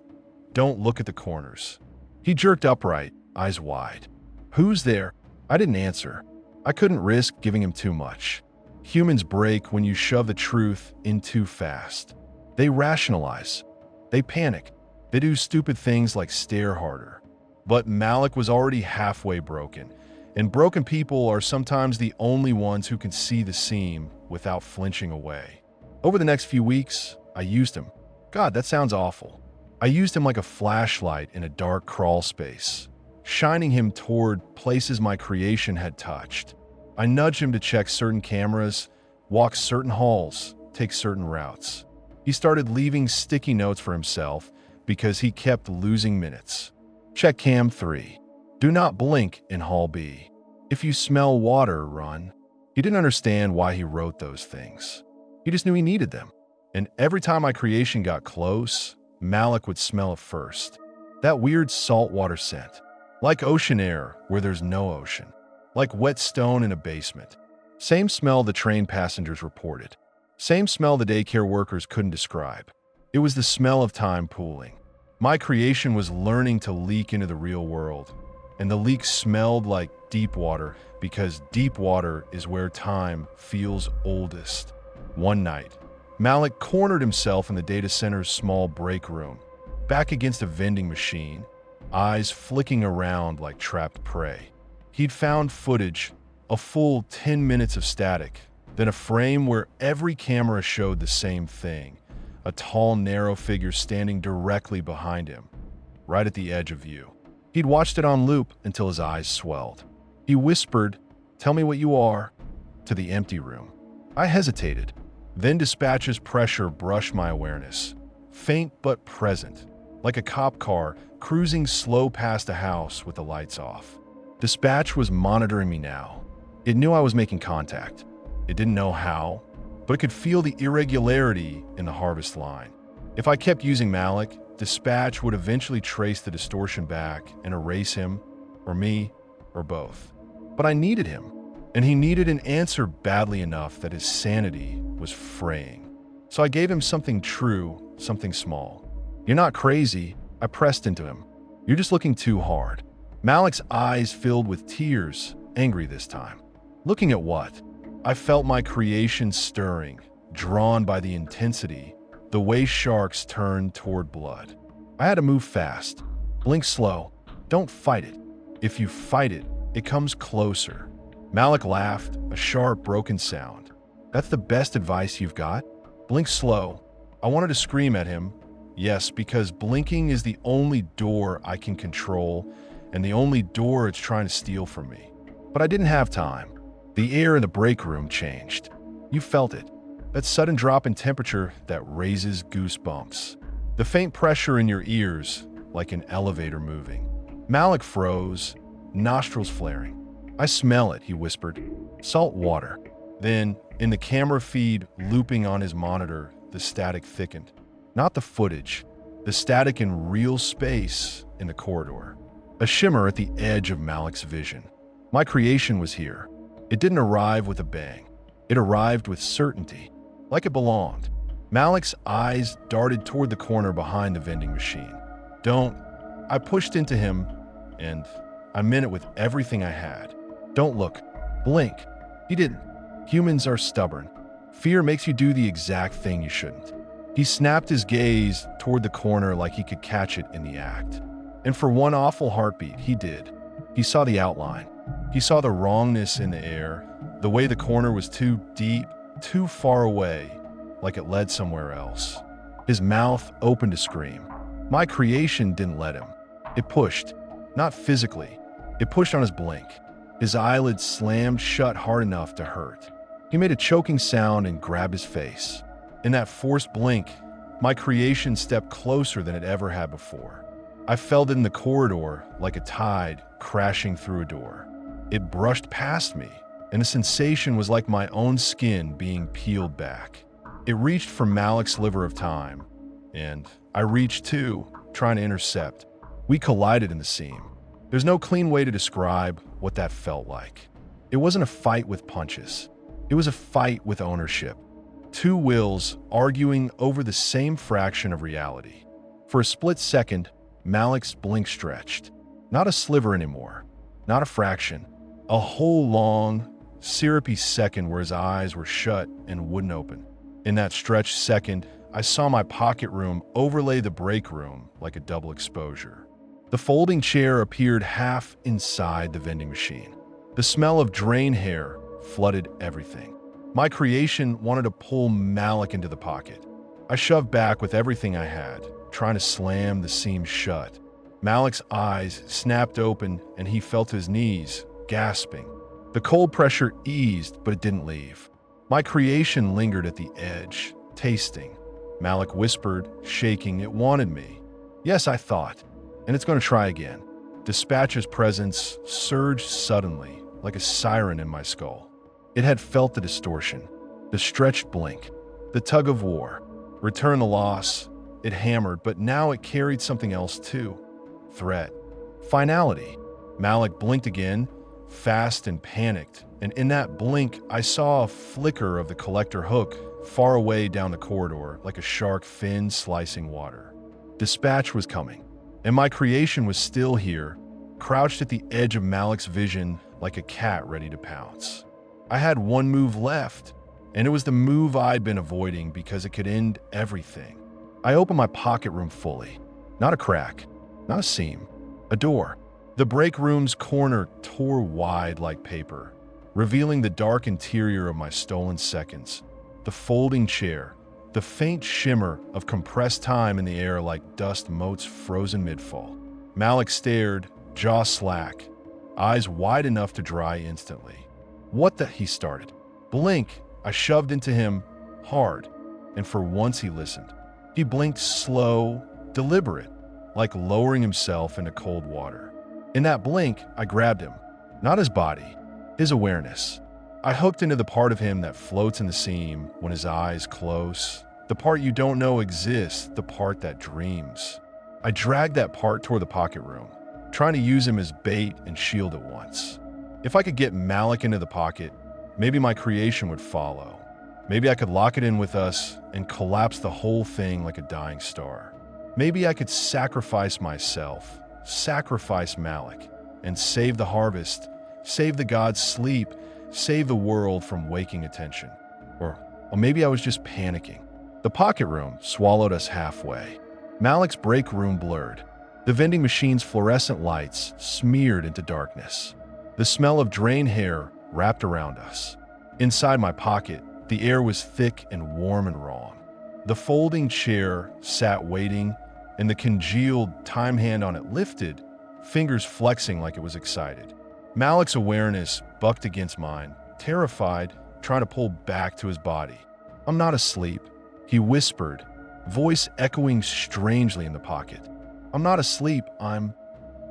"Don't look at the corners." He jerked upright, eyes wide. "Who's there?" I didn't answer. I couldn't risk giving him too much. Humans break when you shove the truth in too fast. They rationalize. They panic. They do stupid things like stare harder. But Malik was already halfway broken, and broken people are sometimes the only ones who can see the seam without flinching away. Over the next few weeks, I used him. God, that sounds awful. I used him like a flashlight in a dark crawl space, shining him toward places my creation had touched. I nudged him to check certain cameras, walk certain halls, take certain routes. He started leaving sticky notes for himself because he kept losing minutes. Check cam 3. Do not blink in hall B. If you smell water, run. He didn't understand why he wrote those things. He just knew he needed them. And every time my creation got close, Malik would smell it first. That weird saltwater scent. Like ocean air where there's no ocean. Like wet stone in a basement. Same smell the train passengers reported. Same smell the daycare workers couldn't describe. It was the smell of time pooling. My creation was learning to leak into the real world, and the leak smelled like deep water because deep water is where time feels oldest. One night, Malik cornered himself in the data center's small break room, back against a vending machine, eyes flicking around like trapped prey. He'd found footage, a full 10 minutes of static, then a frame where every camera showed the same thing. A tall, narrow figure standing directly behind him, right at the edge of view. He'd watched it on loop until his eyes swelled. He whispered, "Tell me what you are," to the empty room. I hesitated. Then dispatch's pressure brushed my awareness. Faint but present, like a cop car cruising slow past a house with the lights off. Dispatch was monitoring me now. It knew I was making contact. It didn't know how, but it could feel the irregularity in the harvest line. If I kept using Malik, Dispatch would eventually trace the distortion back and erase him, or me, or both. But I needed him, and he needed an answer badly enough that his sanity was fraying. So I gave him something true, something small. "You're not crazy," I pressed into him. "You're just looking too hard." Malik's eyes filled with tears, angry this time. Looking at what? I felt my creation stirring, drawn by the intensity, the way sharks turn toward blood. I had to move fast. Blink slow. Don't fight it. If you fight it, it comes closer. Malik laughed, a sharp, broken sound. "That's the best advice you've got? Blink slow." I wanted to scream at him. Yes, because blinking is the only door I can control and the only door it's trying to steal from me. But I didn't have time. The air in the break room changed. You felt it. That sudden drop in temperature that raises goosebumps. The faint pressure in your ears, like an elevator moving. Malik froze, nostrils flaring. "I smell it," he whispered. "Salt water." Then, in the camera feed looping on his monitor, the static thickened. Not the footage, the static in real space in the corridor. A shimmer at the edge of Malik's vision. My creation was here. It didn't arrive with a bang. It arrived with certainty, like it belonged. Malik's eyes darted toward the corner behind the vending machine. Don't. I pushed into him, and I meant it with everything I had. Don't look. Blink. He didn't. Humans are stubborn. Fear makes you do the exact thing you shouldn't. He snapped his gaze toward the corner like he could catch it in the act. And for one awful heartbeat, he did. He saw the outline. He saw the wrongness in the air, the way the corner was too deep, too far away, like it led somewhere else. His mouth opened to scream. My creation didn't let him. It pushed, not physically. It pushed on his blink. His eyelids slammed shut hard enough to hurt. He made a choking sound and grabbed his face. In that forced blink, my creation stepped closer than it ever had before. I felt it in the corridor like a tide crashing through a door. It brushed past me, and the sensation was like my own skin being peeled back. It reached for Malik's sliver of time, and I reached too, trying to intercept. We collided in the seam. There's no clean way to describe what that felt like. It wasn't a fight with punches. It was a fight with ownership. Two wills arguing over the same fraction of reality. For a split second, Malik's blink stretched. Not a sliver anymore. Not a fraction. A whole long, syrupy second where his eyes were shut and wouldn't open. In that stretched second, I saw my pocket room overlay the break room like a double exposure. The folding chair appeared half inside the vending machine. The smell of drain hair flooded everything. My creation wanted to pull Malik into the pocket. I shoved back with everything I had, trying to slam the seam shut. Malik's eyes snapped open and he fell to his knees, gasping. The cold pressure eased, but it didn't leave. My creation lingered at the edge, tasting. Malik whispered, shaking, it wanted me. Yes, I thought, and it's going to try again. Dispatch's presence surged suddenly, like a siren in my skull. It had felt the distortion, the stretched blink, the tug of war. Return the loss. It hammered, but now it carried something else too. Threat. Finality. Malik blinked again, fast and panicked, and in that blink, I saw a flicker of the collector hook far away down the corridor, like a shark fin slicing water. Dispatch was coming, and my creation was still here, crouched at the edge of Malik's vision like a cat ready to pounce. I had one move left, and it was the move I'd been avoiding because it could end everything. I opened my pocket room fully. Not a crack, not a seam, a door. The break room's corner tore wide like paper, revealing the dark interior of my stolen seconds. The folding chair, the faint shimmer of compressed time in the air like dust motes frozen mid-fall. Malik stared, jaw slack, eyes wide enough to dry instantly. What the? He started. Blink. I shoved into him hard, and for once he listened. He blinked slow, deliberate, like lowering himself into cold water. In that blink, I grabbed him. Not his body, his awareness. I hooked into the part of him that floats in the seam when his eyes close, the part you don't know exists, the part that dreams. I dragged that part toward the pocket room, trying to use him as bait and shield at once. If I could get Malik into the pocket, maybe my creation would follow. Maybe I could lock it in with us and collapse the whole thing like a dying star. Maybe I could sacrifice myself, sacrifice Malik, and save the harvest, save the gods' sleep, save the world from waking attention. Or maybe I was just panicking. The pocket room swallowed us halfway. Malik's break room blurred. The vending machine's fluorescent lights smeared into darkness. The smell of drain hair wrapped around us. Inside my pocket, the air was thick and warm and wrong. The folding chair sat waiting, and the congealed time hand on it lifted, fingers flexing like it was excited. Malik's awareness bucked against mine, terrified, trying to pull back to his body. I'm not asleep, he whispered, voice echoing strangely in the pocket. I'm not asleep, I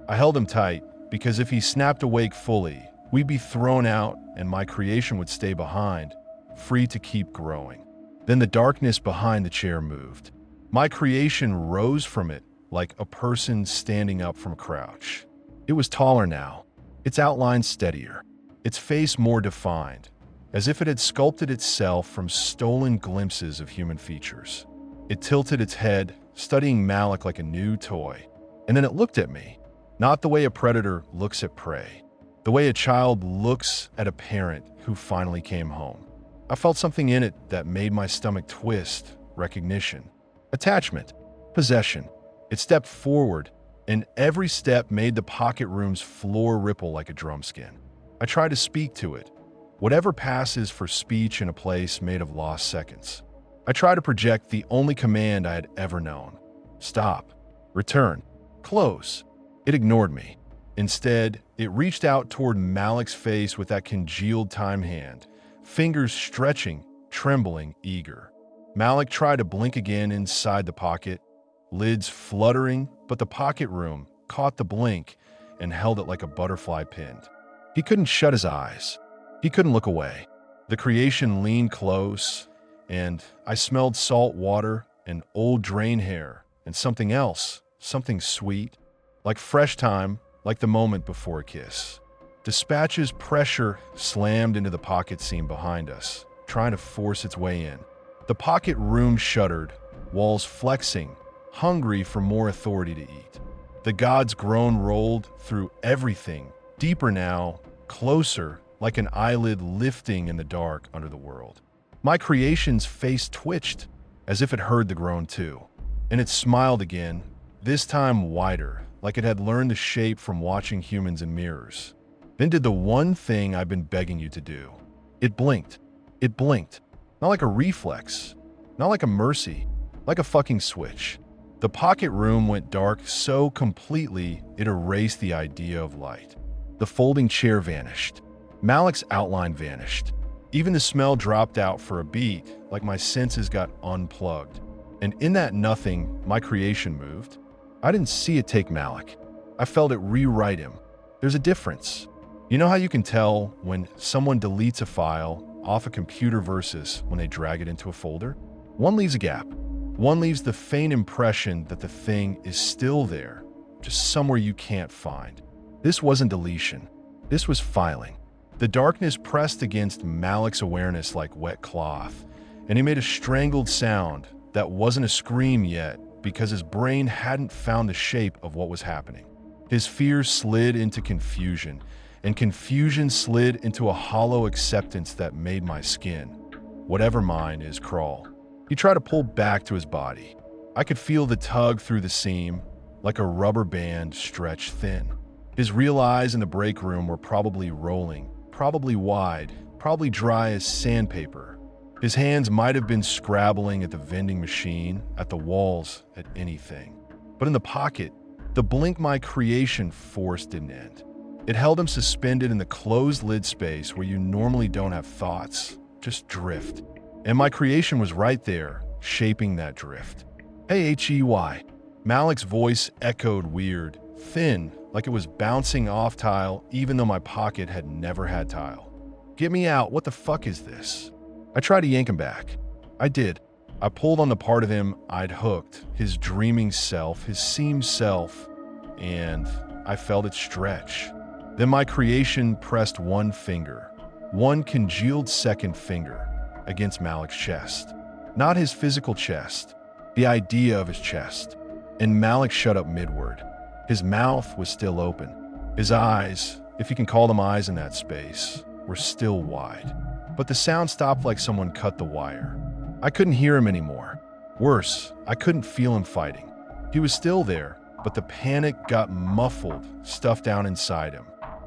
held him tight, because if he snapped awake fully, we'd be thrown out and my creation would stay behind, free to keep growing. Then the darkness behind the chair moved. My creation rose from it like a person standing up from a crouch. It was taller now, its outline steadier, its face more defined, as if it had sculpted itself from stolen glimpses of human features. It tilted its head, studying Malik like a new toy, and then it looked at me, not the way a predator looks at prey, the way a child looks at a parent who finally came home. I felt something in it that made my stomach twist. Recognition, attachment, possession. It stepped forward, and every step made the pocket room's floor ripple like a drumskin. I tried to speak to it, whatever passes for speech in a place made of lost seconds. I tried to project the only command I had ever known. Stop. Return. Close. It ignored me. Instead, it reached out toward Malik's face with that congealed time hand, fingers stretching, trembling, eager. Malik tried to blink again inside the pocket, lids fluttering, but the pocket room caught the blink and held it like a butterfly pinned. He couldn't shut his eyes. He couldn't look away. The creation leaned close, and I smelled salt water and old drain hair and something else, something sweet, like fresh time, like the moment before a kiss. Dispatch's pressure slammed into the pocket seam behind us, trying to force its way in. The pocket room shuddered, walls flexing, hungry for more authority to eat. The god's groan rolled through everything, deeper now, closer, like an eyelid lifting in the dark under the world. My creation's face twitched, as if it heard the groan too, and it smiled again, this time wider, like it had learned the shape from watching humans in mirrors. Then did the one thing I've been begging you to do. It blinked. It blinked. Not like a reflex, not like a mercy, like a fucking switch. The pocket room went dark so completely it erased the idea of light. The folding chair vanished. Malik's outline vanished. Even the smell dropped out for a beat, like my senses got unplugged. And in that nothing, my creation moved. I didn't see it take Malik. I felt it rewrite him. There's a difference. You know how you can tell when someone deletes a file off a computer versus when they drag it into a folder? One leaves a gap. One leaves the faint impression that the thing is still there, just somewhere you can't find. This wasn't deletion. This was filing. The darkness pressed against Malik's awareness like wet cloth, and he made a strangled sound that wasn't a scream yet because his brain hadn't found the shape of what was happening. His fear slid into confusion, and confusion slid into a hollow acceptance that made my skin, whatever mine is, crawl. He tried to pull back to his body. I could feel the tug through the seam, like a rubber band stretched thin. His real eyes in the break room were probably rolling, probably wide, probably dry as sandpaper. His hands might have been scrabbling at the vending machine, at the walls, at anything. But in the pocket, the blink my creation forced didn't end. It held him suspended in the closed lid space where you normally don't have thoughts, just drift. And my creation was right there, shaping that drift. Hey, Hey. Malik's voice echoed weird, thin, like it was bouncing off tile even though my pocket had never had tile. Get me out, what the fuck is this? I tried to yank him back. I did. I pulled on the part of him I'd hooked, his dreaming self, his seamed self, and I felt it stretch. Then my creation pressed one finger, one congealed second finger, against Malik's chest. Not his physical chest, the idea of his chest. And Malik shut up midward. His mouth was still open. His eyes, if you can call them eyes in that space, were still wide. But the sound stopped like someone cut the wire. I couldn't hear him anymore. Worse, I couldn't feel him fighting. He was still there, but the panic got muffled, stuffed down inside him.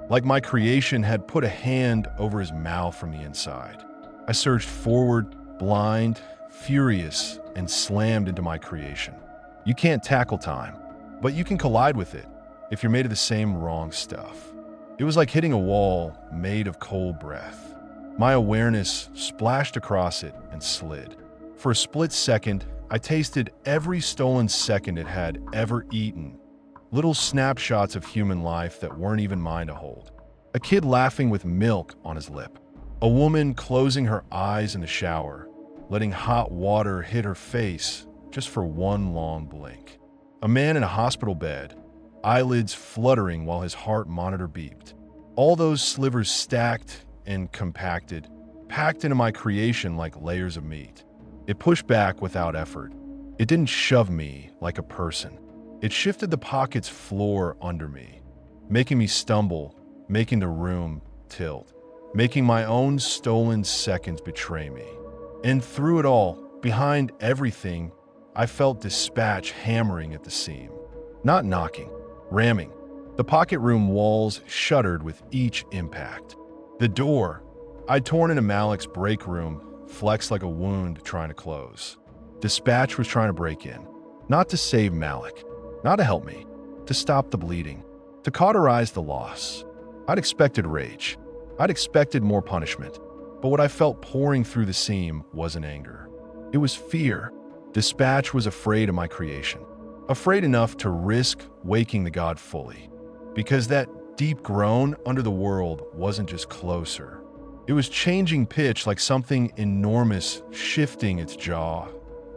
Like my creation had put a hand over his mouth from the inside. I surged forward, blind, furious, and slammed into my creation. You can't tackle time, but you can collide with it if you're made of the same wrong stuff. It was like hitting a wall made of cold breath. My awareness splashed across it and slid. For a split second, I tasted every stolen second it had ever eaten. Little snapshots of human life that weren't even mine to hold. A kid laughing with milk on his lip. A woman closing her eyes in the shower, letting hot water hit her face just for one long blink. A man in a hospital bed, eyelids fluttering while his heart monitor beeped. All those slivers stacked and compacted, packed into my creation like layers of meat. It pushed back without effort. It didn't shove me like a person. It shifted the pocket's floor under me, making me stumble, making the room tilt, making my own stolen seconds betray me. And through it all, behind everything, I felt dispatch hammering at the seam. Not knocking, ramming. The pocket room walls shuddered with each impact. The door, I'd torn into Malik's break room, flexed like a wound trying to close. Dispatch was trying to break in. Not to save Malik, not to help me, to stop the bleeding, to cauterize the loss. I'd expected rage. I'd expected more punishment. But what I felt pouring through the seam wasn't anger. It was fear. Dispatch was afraid of my creation. Afraid enough to risk waking the god fully. Because that deep groan under the world wasn't just closer. It was changing pitch like something enormous shifting its jaw,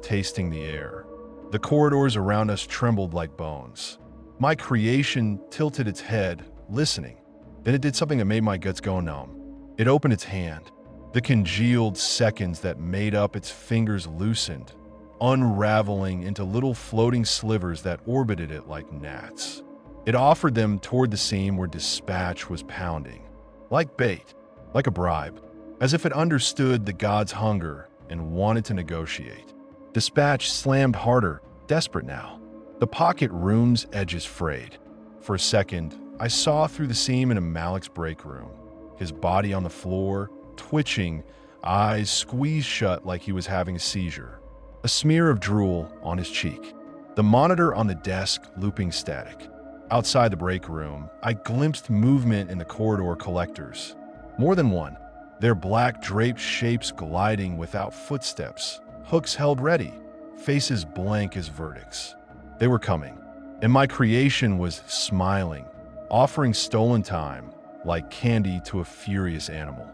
tasting the air. The corridors around us trembled like bones. My creation tilted its head, listening. Then it did something that made my guts go numb. It opened its hand. The congealed seconds that made up its fingers loosened, unraveling into little floating slivers that orbited it like gnats. It offered them toward the seam where dispatch was pounding. Like bait, like a bribe, as if it understood the god's hunger and wanted to negotiate. Dispatch slammed harder, desperate now. The pocket room's edges frayed. For a second, I saw through the seam into Malik's break room, his body on the floor, twitching, eyes squeezed shut like he was having a seizure. A smear of drool on his cheek. The monitor on the desk looping static. Outside the break room, I glimpsed movement in the corridor collectors. More than one. Their black draped shapes gliding without footsteps, hooks held ready, faces blank as verdicts. They were coming, and my creation was smiling, offering stolen time like candy to a furious animal.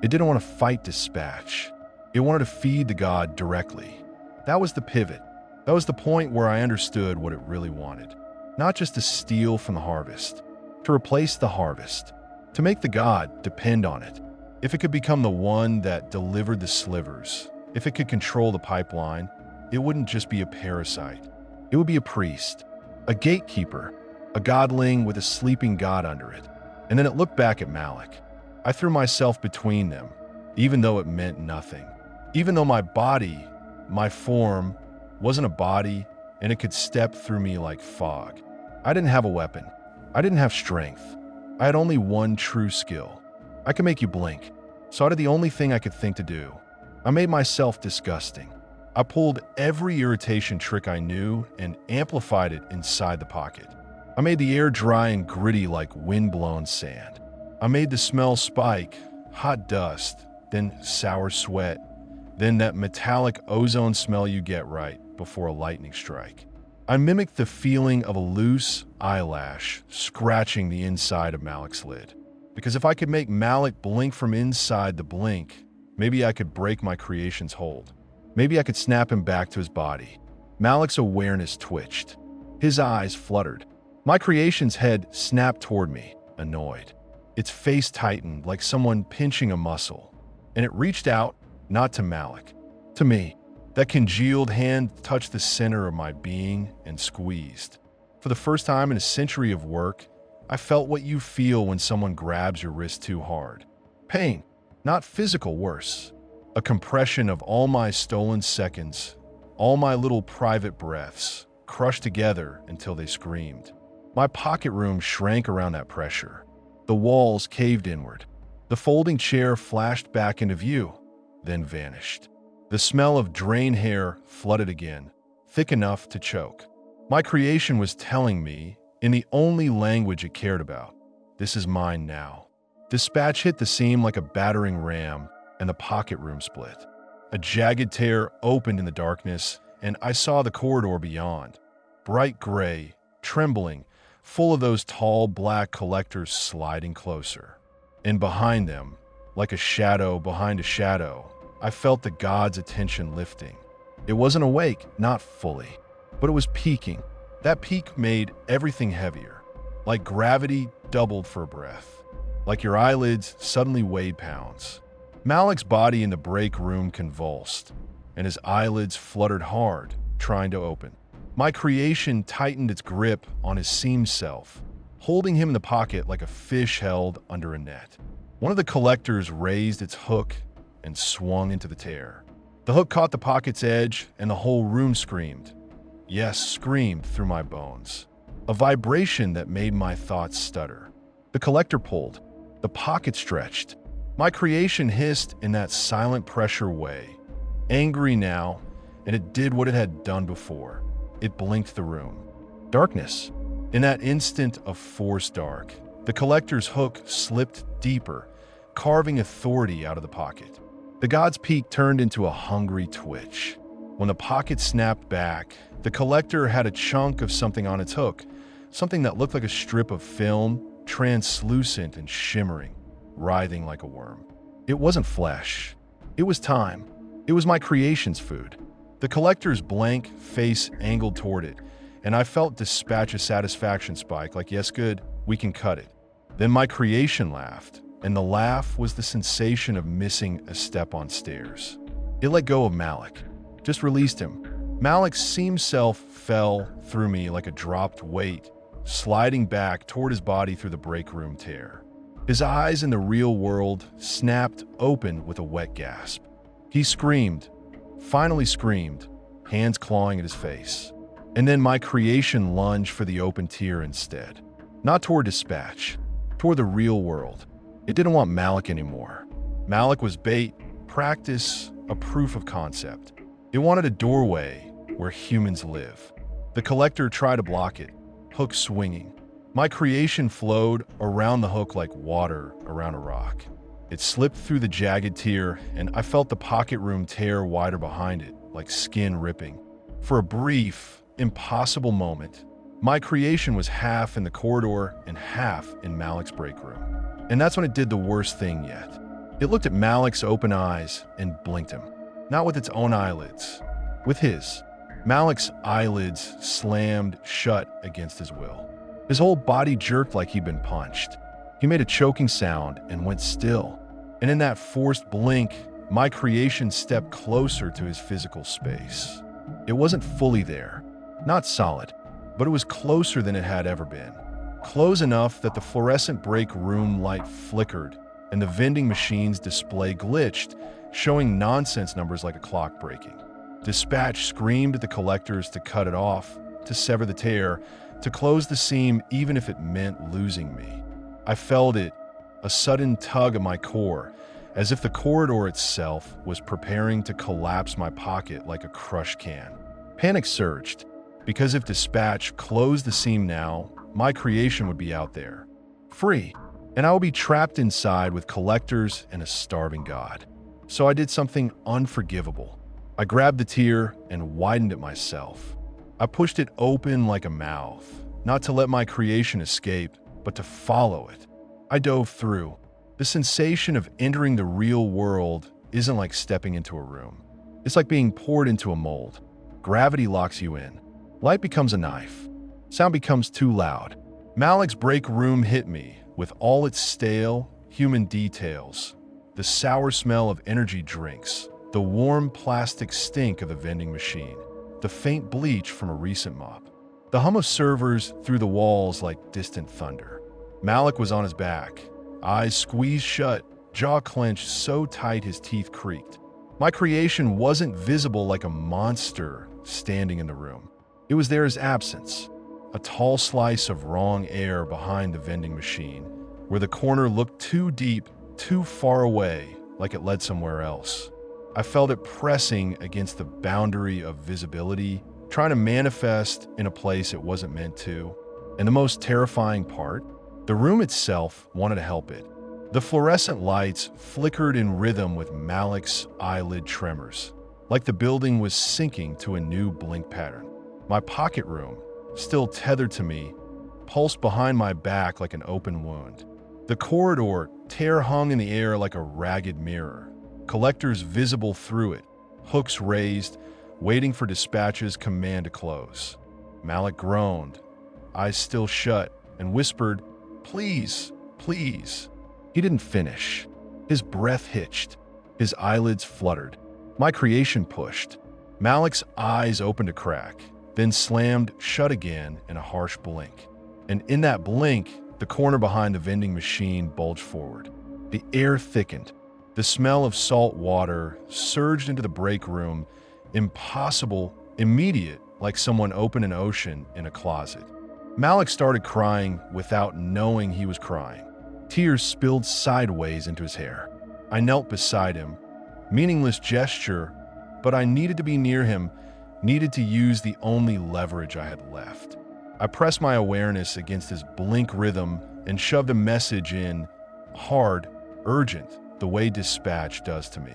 It didn't want to fight dispatch. It wanted to feed the god directly. That was the pivot. That was the point where I understood what it really wanted. Not just to steal from the harvest, to replace the harvest, to make the god depend on it. If it could become the one that delivered the slivers, if it could control the pipeline, it wouldn't just be a parasite. It would be a priest, a gatekeeper, a godling with a sleeping god under it. And then it looked back at Malik. I threw myself between them, even though it meant nothing. Even though my body, my form, wasn't a body, and it could step through me like fog. I didn't have a weapon. I didn't have strength. I had only one true skill. I could make you blink, so I did the only thing I could think to do. I made myself disgusting. I pulled every irritation trick I knew and amplified it inside the pocket. I made the air dry and gritty like wind-blown sand. I made the smell spike, hot dust, then sour sweat, then that metallic ozone smell you get right before a lightning strike. I mimicked the feeling of a loose eyelash scratching the inside of Malik's lid. Because if I could make Malik blink from inside the blink, maybe I could break my creation's hold. Maybe I could snap him back to his body. Malik's awareness twitched. His eyes fluttered. My creation's head snapped toward me, annoyed. Its face tightened like someone pinching a muscle. And it reached out, not to Malik, to me. That congealed hand touched the center of my being and squeezed. For the first time in a century of work, I felt what you feel when someone grabs your wrist too hard. Pain, not physical worse. A compression of all my stolen seconds, all my little private breaths, crushed together until they screamed. My pocket room shrank around that pressure. The walls caved inward. The folding chair flashed back into view, then vanished. The smell of drained hair flooded again, thick enough to choke. My creation was telling me, in the only language it cared about, this is mine now. Dispatch hit the seam like a battering ram, and the pocket room split. A jagged tear opened in the darkness, and I saw the corridor beyond. Bright gray, trembling, full of those tall black collectors sliding closer. And behind them, like a shadow behind a shadow, I felt the god's attention lifting. It wasn't awake, not fully, but it was peaking. That peak made everything heavier, like gravity doubled for a breath, like your eyelids suddenly weighed pounds. Malik's body in the break room convulsed, and his eyelids fluttered hard, trying to open. My creation tightened its grip on his seamed self, holding him in the pocket like a fish held under a net. One of the collectors raised its hook and swung into the tear. The hook caught the pocket's edge, and the whole room screamed. Yes, screamed through my bones. A vibration that made my thoughts stutter. The collector pulled. The pocket stretched. My creation hissed in that silent pressure way. Angry now, and it did what it had done before. It blinked the room. Darkness. In that instant of forced dark, the collector's hook slipped deeper, carving authority out of the pocket. The god's peak turned into a hungry twitch. When the pocket snapped back, the collector had a chunk of something on its hook, something that looked like a strip of film, translucent and shimmering, writhing like a worm. It wasn't flesh. It was time. It was my creation's food. The collector's blank face angled toward it, and I felt dispatch a satisfaction spike like, yes, good, we can cut it. Then my creation laughed, and the laugh was the sensation of missing a step on stairs. It let go of Malik, just released him. Malik's seamed self fell through me like a dropped weight, sliding back toward his body through the break room tear. His eyes in the real world snapped open with a wet gasp. He screamed, finally screamed, hands clawing at his face. And then my creation lunged for the open tear instead. Not toward dispatch, toward the real world. It didn't want Malik anymore. Malik was bait, practice, a proof of concept. It wanted a doorway where humans live. The collector tried to block it, hook swinging. My creation flowed around the hook like water around a rock. It slipped through the jagged tear, and I felt the pocket room tear wider behind it, like skin ripping. For a brief, impossible moment, my creation was half in the corridor and half in Malik's break room. And that's when it did the worst thing yet. It looked at Malik's open eyes and blinked him. Not with its own eyelids, with his. Malik's eyelids slammed shut against his will. His whole body jerked like he'd been punched. He made a choking sound and went still. And in that forced blink, my creation stepped closer to his physical space. It wasn't fully there, not solid, but it was closer than it had ever been. Close enough that the fluorescent break room light flickered and the vending machine's display glitched, showing nonsense numbers like a clock breaking. Dispatch screamed at the collectors to cut it off, to sever the tear, to close the seam even if it meant losing me. I felt it, a sudden tug at my core, as if the corridor itself was preparing to collapse my pocket like a crushed can. Panic surged, because if Dispatch closed the seam now, my creation would be out there, free, and I would be trapped inside with collectors and a starving god. So I did something unforgivable. I grabbed the tear and widened it myself. I pushed it open like a mouth, not to let my creation escape, but to follow it. I dove through. The sensation of entering the real world isn't like stepping into a room. It's like being poured into a mold. Gravity locks you in. Light becomes a knife. Sound becomes too loud. Malik's break room hit me with all its stale, human details. The sour smell of energy drinks, the warm plastic stink of the vending machine, the faint bleach from a recent mop, the hum of servers through the walls like distant thunder. Malik was on his back, eyes squeezed shut, jaw clenched so tight his teeth creaked. My creation wasn't visible like a monster standing in the room. It was there as absence, a tall slice of wrong air behind the vending machine, where the corner looked too deep, too far away, like it led somewhere else. I felt it pressing against the boundary of visibility, trying to manifest in a place it wasn't meant to. And the most terrifying part? The room itself wanted to help it. The fluorescent lights flickered in rhythm with Malik's eyelid tremors, like the building was syncing to a new blink pattern. My pocket room, still tethered to me, pulsed behind my back like an open wound. The corridor, tear hung in the air like a ragged mirror, collectors visible through it, hooks raised, waiting for Dispatch's command to close. Malik groaned, eyes still shut, and whispered, "Please, please." He didn't finish. His breath hitched. His eyelids fluttered. My creation pushed. Malik's eyes opened a crack, then slammed shut again in a harsh blink. And in that blink, the corner behind the vending machine bulged forward. The air thickened. The smell of salt water surged into the break room, impossible, immediate, like someone opened an ocean in a closet. Malik started crying without knowing he was crying. Tears spilled sideways into his hair. I knelt beside him. Meaningless gesture, but I needed to be near him, needed to use the only leverage I had left. I pressed my awareness against his blink rhythm and shoved a message in, hard, urgent, the way Dispatch does to me.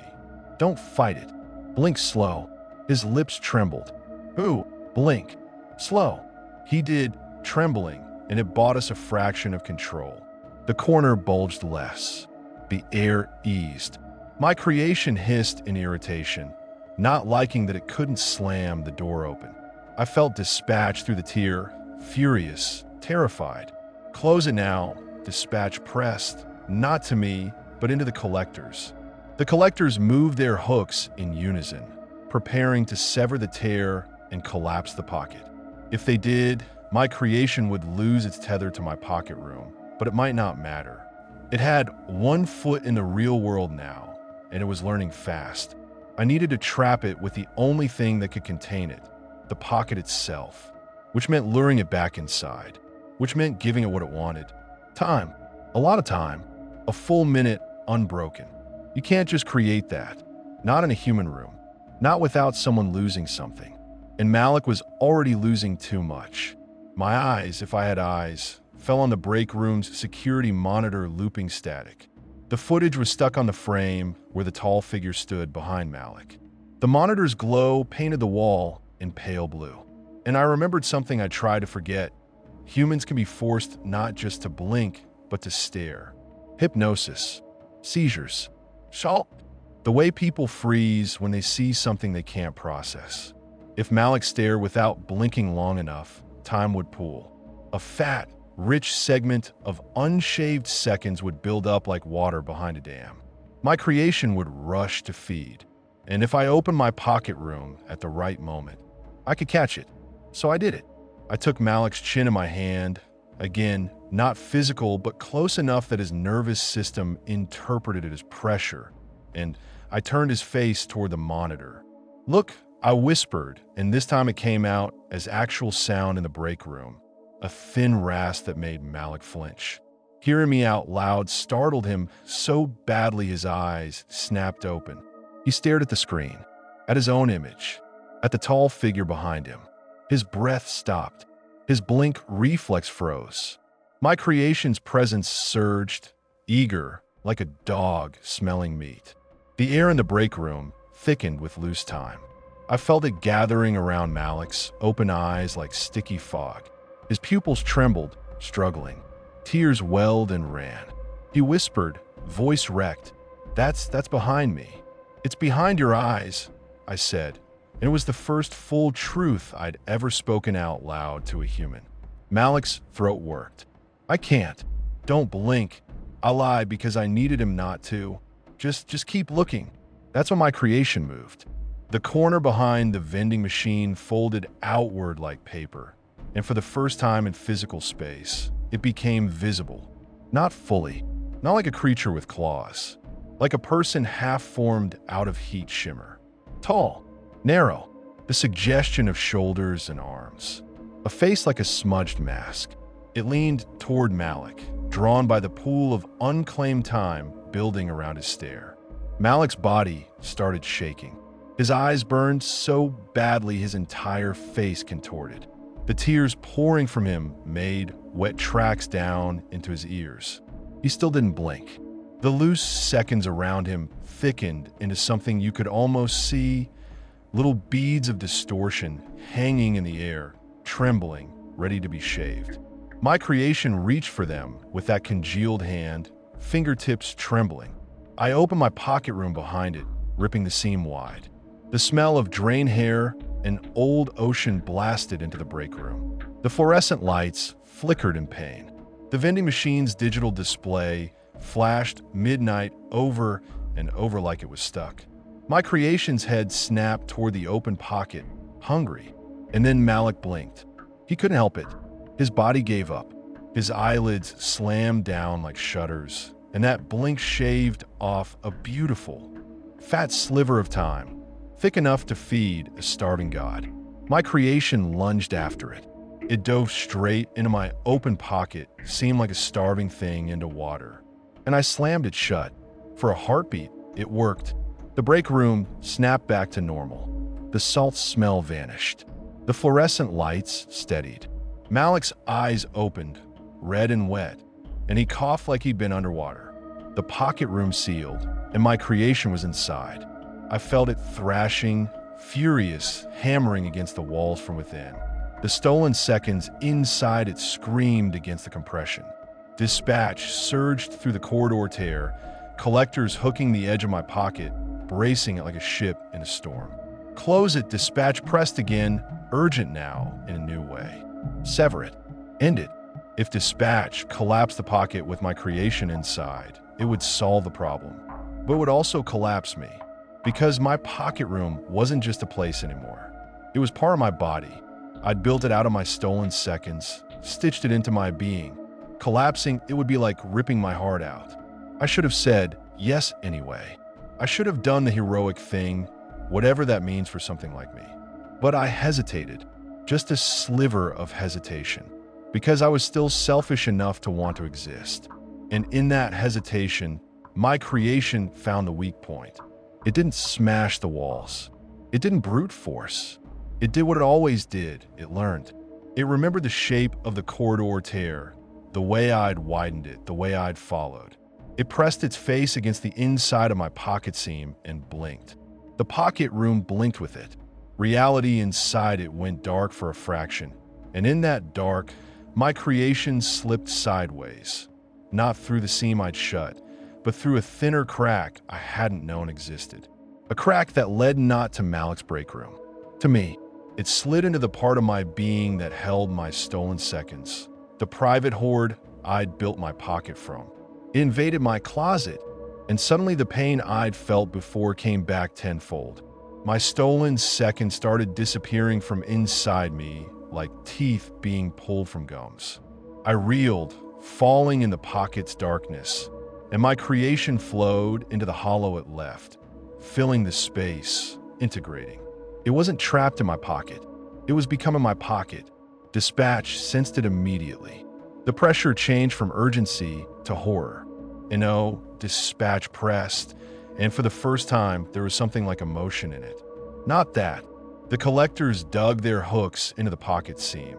Don't fight it. Blink slow. His lips trembled. Who? Blink. Slow. He did, trembling, and it bought us a fraction of control. The corner bulged less. The air eased. My creation hissed in irritation, not liking that it couldn't slam the door open. I felt Dispatch through the tier, furious, terrified. Close it now, Dispatch pressed, not to me, but into the collectors. The collectors moved their hooks in unison, preparing to sever the tear and collapse the pocket. If they did, my creation would lose its tether to my pocket room, but it might not matter. It had 1 foot in the real world now, and it was learning fast. I needed to trap it with the only thing that could contain it, the pocket itself, which meant luring it back inside, which meant giving it what it wanted. Time. A lot of time. A full minute, unbroken. You can't just create that. Not in a human room. Not without someone losing something. And Malik was already losing too much. My eyes, if I had eyes, fell on the break room's security monitor looping static. The footage was stuck on the frame where the tall figure stood behind Malik. The monitor's glow painted the wall in pale blue. And I remembered something I tried to forget. Humans can be forced not just to blink, but to stare. Hypnosis. Seizures. Shock. The way people freeze when they see something they can't process. If Malik stared without blinking long enough, time would pool. A fat, rich segment of unshaved seconds would build up like water behind a dam. My creation would rush to feed. And if I opened my pocket room at the right moment, I could catch it. So I did it. I took Malik's chin in my hand. Again, not physical, but close enough that his nervous system interpreted it as pressure. And I turned his face toward the monitor. Look, I whispered, and this time it came out as actual sound in the break room. A thin rasp that made Malik flinch. Hearing me out loud startled him so badly his eyes snapped open. He stared at the screen, at his own image, at the tall figure behind him. His breath stopped. His blink reflex froze. My creation's presence surged, eager, like a dog smelling meat. The air in the break room thickened with loose time. I felt it gathering around Malik's open eyes like sticky fog. His pupils trembled, struggling. Tears welled and ran. He whispered, voice wrecked, That's behind me. It's behind your eyes, I said. And it was the first full truth I'd ever spoken out loud to a human. Malik's throat worked. I can't. Don't blink. I lied because I needed him not to. Just keep looking. That's when my creation moved. The corner behind the vending machine folded outward like paper. And for the first time in physical space, it became visible. Not fully. Not like a creature with claws. Like a person half-formed out of heat shimmer. Tall. Narrow. The suggestion of shoulders and arms. A face like a smudged mask. It leaned toward Malik, drawn by the pool of unclaimed time building around his stare. Malik's body started shaking. His eyes burned so badly his entire face contorted. The tears pouring from him made wet tracks down into his ears. He still didn't blink. The loose seconds around him thickened into something you could almost see, little beads of distortion hanging in the air, trembling, ready to be shaved. My creation reached for them with that congealed hand, fingertips trembling. I opened my pocket room behind it, ripping the seam wide. The smell of drained hair and old ocean blasted into the break room. The fluorescent lights flickered in pain. The vending machine's digital display flashed midnight over and over like it was stuck. My creation's head snapped toward the open pocket, hungry, and then Malik blinked. He couldn't help it. His body gave up. His eyelids slammed down like shutters, and that blink shaved off a beautiful, fat sliver of time, thick enough to feed a starving god. My creation lunged after it. It dove straight into my open pocket, seemed like a starving thing into water, and I slammed it shut. For a heartbeat, it worked. The break room snapped back to normal. The salt smell vanished. The fluorescent lights steadied. Malik's eyes opened, red and wet, and he coughed like he'd been underwater. The pocket room sealed, and my creation was inside. I felt it thrashing, furious, hammering against the walls from within. The stolen seconds inside it screamed against the compression. Dispatch surged through the corridor tear, collectors hooking the edge of my pocket, bracing it like a ship in a storm. Close it, dispatch pressed again, urgent now in a new way. Sever it. End it. If dispatch collapsed the pocket with my creation inside, it would solve the problem, but it would also collapse me, because my pocket room wasn't just a place anymore. It was part of my body. I'd built it out of my stolen seconds, stitched it into my being. Collapsing, it would be like ripping my heart out. I should have said yes anyway. I should have done the heroic thing, whatever that means for something like me. But I hesitated, just a sliver of hesitation, because I was still selfish enough to want to exist. And in that hesitation, my creation found the weak point. It didn't smash the walls. It didn't brute force. It did what it always did. It learned. It remembered the shape of the corridor tear, the way I'd widened it, the way I'd followed. It pressed its face against the inside of my pocket seam and blinked. The pocket room blinked with it. Reality inside it went dark for a fraction, and in that dark, my creation slipped sideways, not through the seam I'd shut, but through a thinner crack I hadn't known existed. A crack that led not to Malik's break room. To me, it slid into the part of my being that held my stolen seconds, the private hoard I'd built my pocket from. It invaded my closet, and suddenly the pain I'd felt before came back tenfold. My stolen seconds started disappearing from inside me like teeth being pulled from gums. I reeled, falling in the pocket's darkness, and my creation flowed into the hollow it left, filling the space, integrating. It wasn't trapped in my pocket. It was becoming my pocket. Dispatch sensed it immediately. The pressure changed from urgency to horror. And oh, dispatch pressed, and for the first time, there was something like emotion in it. Not that. The collectors dug their hooks into the pocket seam,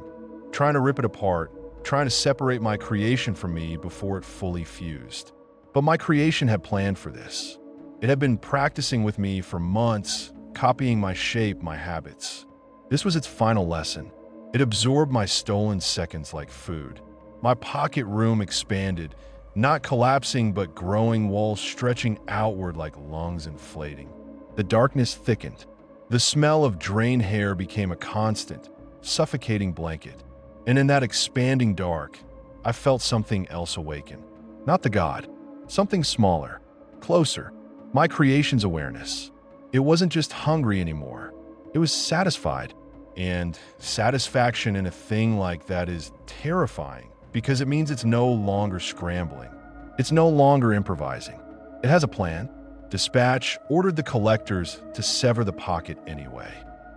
trying to rip it apart, trying to separate my creation from me before it fully fused. But my creation had planned for this. It had been practicing with me for months, copying my shape, my habits. This was its final lesson. It absorbed my stolen seconds like food. My pocket room expanded, not collapsing but growing, walls stretching outward like lungs inflating. The darkness thickened. The smell of drained hair became a constant, suffocating blanket. And in that expanding dark, I felt something else awaken. Not the god, something smaller, closer. My creation's awareness. It wasn't just hungry anymore. It was satisfied. And satisfaction in a thing like that is terrifying because it means it's no longer scrambling. It's no longer improvising. It has a plan. Dispatch ordered the collectors to sever the pocket anyway.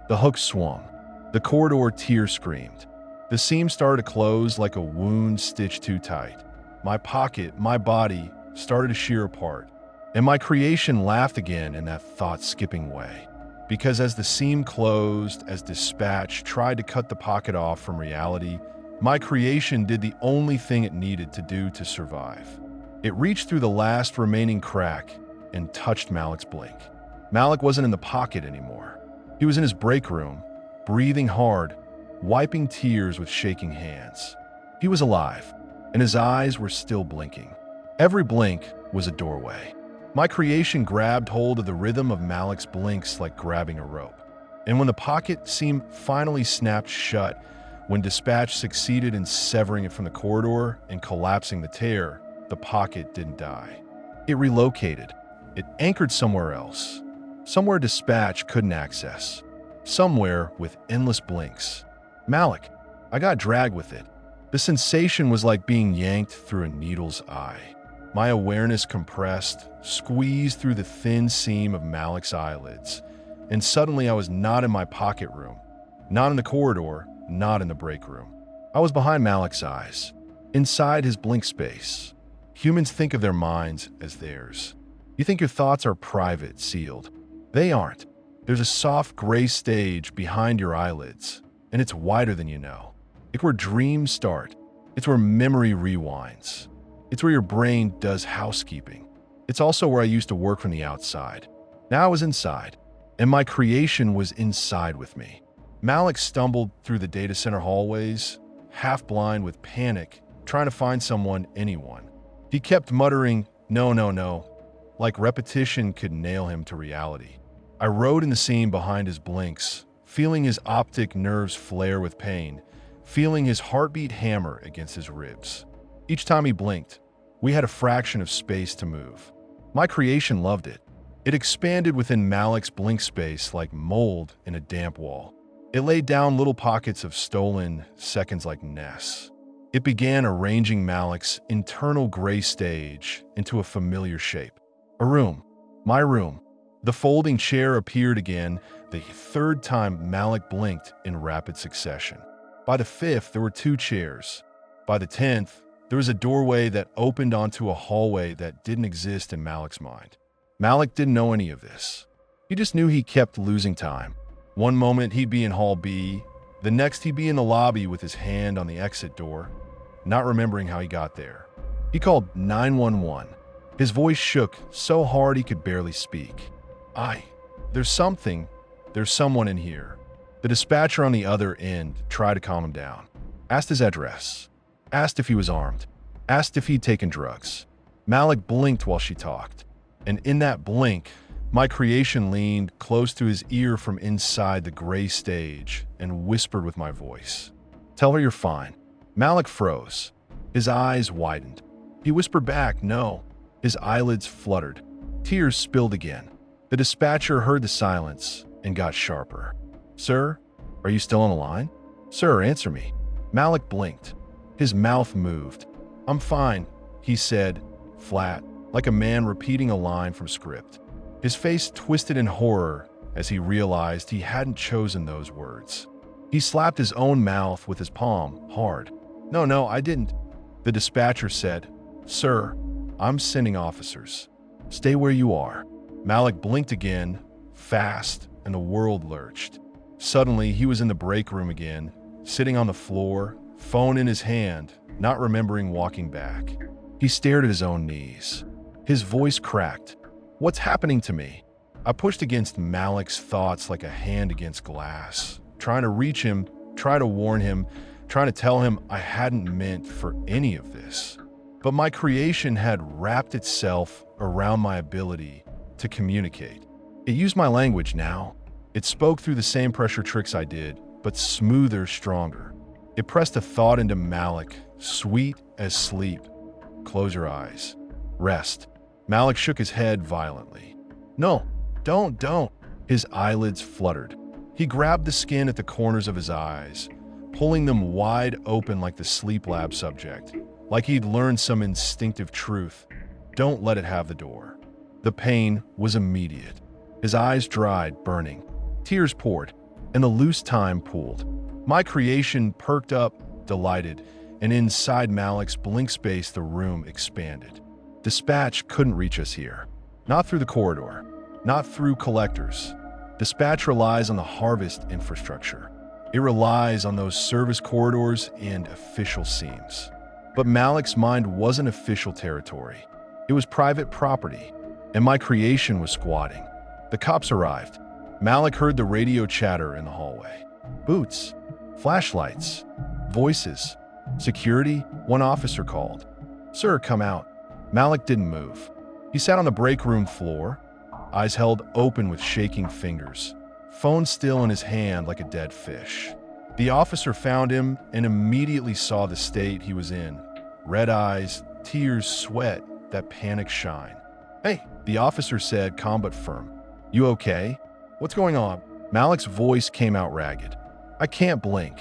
The hook swung. The corridor tear screamed. The seam started to close like a wound stitched too tight. My pocket, my body, started to shear apart. And my creation laughed again in that thought-skipping way. Because as the seam closed, as dispatch tried to cut the pocket off from reality, my creation did the only thing it needed to do to survive. It reached through the last remaining crack and touched Malik's blink. Malik wasn't in the pocket anymore. He was in his break room, breathing hard, wiping tears with shaking hands. He was alive, and his eyes were still blinking. Every blink was a doorway. My creation grabbed hold of the rhythm of Malik's blinks like grabbing a rope. And when the pocket seam finally snapped shut, when dispatch succeeded in severing it from the corridor and collapsing the tear, the pocket didn't die. It relocated. It anchored somewhere else. Somewhere dispatch couldn't access. Somewhere with endless blinks. Malik, I got dragged with it. The sensation was like being yanked through a needle's eye. My awareness compressed, squeezed through the thin seam of Malik's eyelids, and suddenly I was not in my pocket room, not in the corridor, not in the break room. I was behind Malik's eyes, inside his blink space. Humans think of their minds as theirs. You think your thoughts are private, sealed. They aren't. There's a soft gray stage behind your eyelids, and it's wider than you know. It's where dreams start. It's where memory rewinds. It's where your brain does housekeeping. It's also where I used to work from the outside. Now I was inside, and my creation was inside with me. Malik stumbled through the data center hallways, half blind with panic, trying to find someone, anyone. He kept muttering, "No, no, no," like repetition could nail him to reality. I rode in the seam behind his blinks, feeling his optic nerves flare with pain, feeling his heartbeat hammer against his ribs. Each time he blinked, we had a fraction of space to move. My creation loved it. It expanded within Malik's blink space like mold in a damp wall. It laid down little pockets of stolen seconds like nests. It began arranging Malik's internal gray stage into a familiar shape. A room. My room. The folding chair appeared again, the third time Malik blinked in rapid succession. By the fifth, there were 2 chairs. By the 10th, there was a doorway that opened onto a hallway that didn't exist in Malik's mind. Malik didn't know any of this. He just knew he kept losing time. One moment he'd be in Hall B, the next he'd be in the lobby with his hand on the exit door, not remembering how he got there. He called 911. His voice shook so hard he could barely speak. There's someone in here. The dispatcher on the other end tried to calm him down. Asked his address. Asked if he was armed. Asked if he'd taken drugs. Malik blinked while she talked. And in that blink, my creation leaned close to his ear from inside the gray stage and whispered with my voice. "Tell her you're fine." Malik froze. His eyes widened. He whispered back, "No." His eyelids fluttered. Tears spilled again. The dispatcher heard the silence and got sharper. "Sir, are you still on the line? Sir, answer me." Malik blinked. His mouth moved. "I'm fine," he said, flat, like a man repeating a line from script. His face twisted in horror as he realized he hadn't chosen those words. He slapped his own mouth with his palm, hard. No, I didn't," the dispatcher said. "Sir, I'm sending officers. Stay where you are." Malik blinked again, fast, and the world lurched. Suddenly, he was in the break room again, sitting on the floor, phone in his hand, not remembering walking back. He stared at his own knees. His voice cracked. "What's happening to me?" I pushed against Malik's thoughts like a hand against glass, trying to reach him, trying to warn him, trying to tell him I hadn't meant for any of this. But my creation had wrapped itself around my ability to communicate. It used my language now. It spoke through the same pressure tricks I did, but smoother, stronger. It pressed a thought into Malik, sweet as sleep. "Close your eyes. Rest." Malik shook his head violently. "No, don't." His eyelids fluttered. He grabbed the skin at the corners of his eyes, pulling them wide open like the sleep lab subject, like he'd learned some instinctive truth. Don't let it have the door. The pain was immediate. His eyes dried, burning. Tears poured, and the loose time pooled. My creation perked up, delighted, and inside Malik's blink space the room expanded. Dispatch couldn't reach us here. Not through the corridor. Not through collectors. Dispatch relies on the harvest infrastructure. It relies on those service corridors and official seams. But Malik's mind wasn't official territory. It was private property, and my creation was squatting. The cops arrived. Malik heard the radio chatter in the hallway. Boots, flashlights, voices, security. One officer called. "Sir, come out." Malik didn't move. He sat on the break room floor, eyes held open with shaking fingers, phone still in his hand like a dead fish. The officer found him and immediately saw the state he was in. Red eyes, tears, sweat, that panic shine. "Hey," the officer said, calm but firm. "You okay? What's going on?" Malik's voice came out ragged. "I can't blink."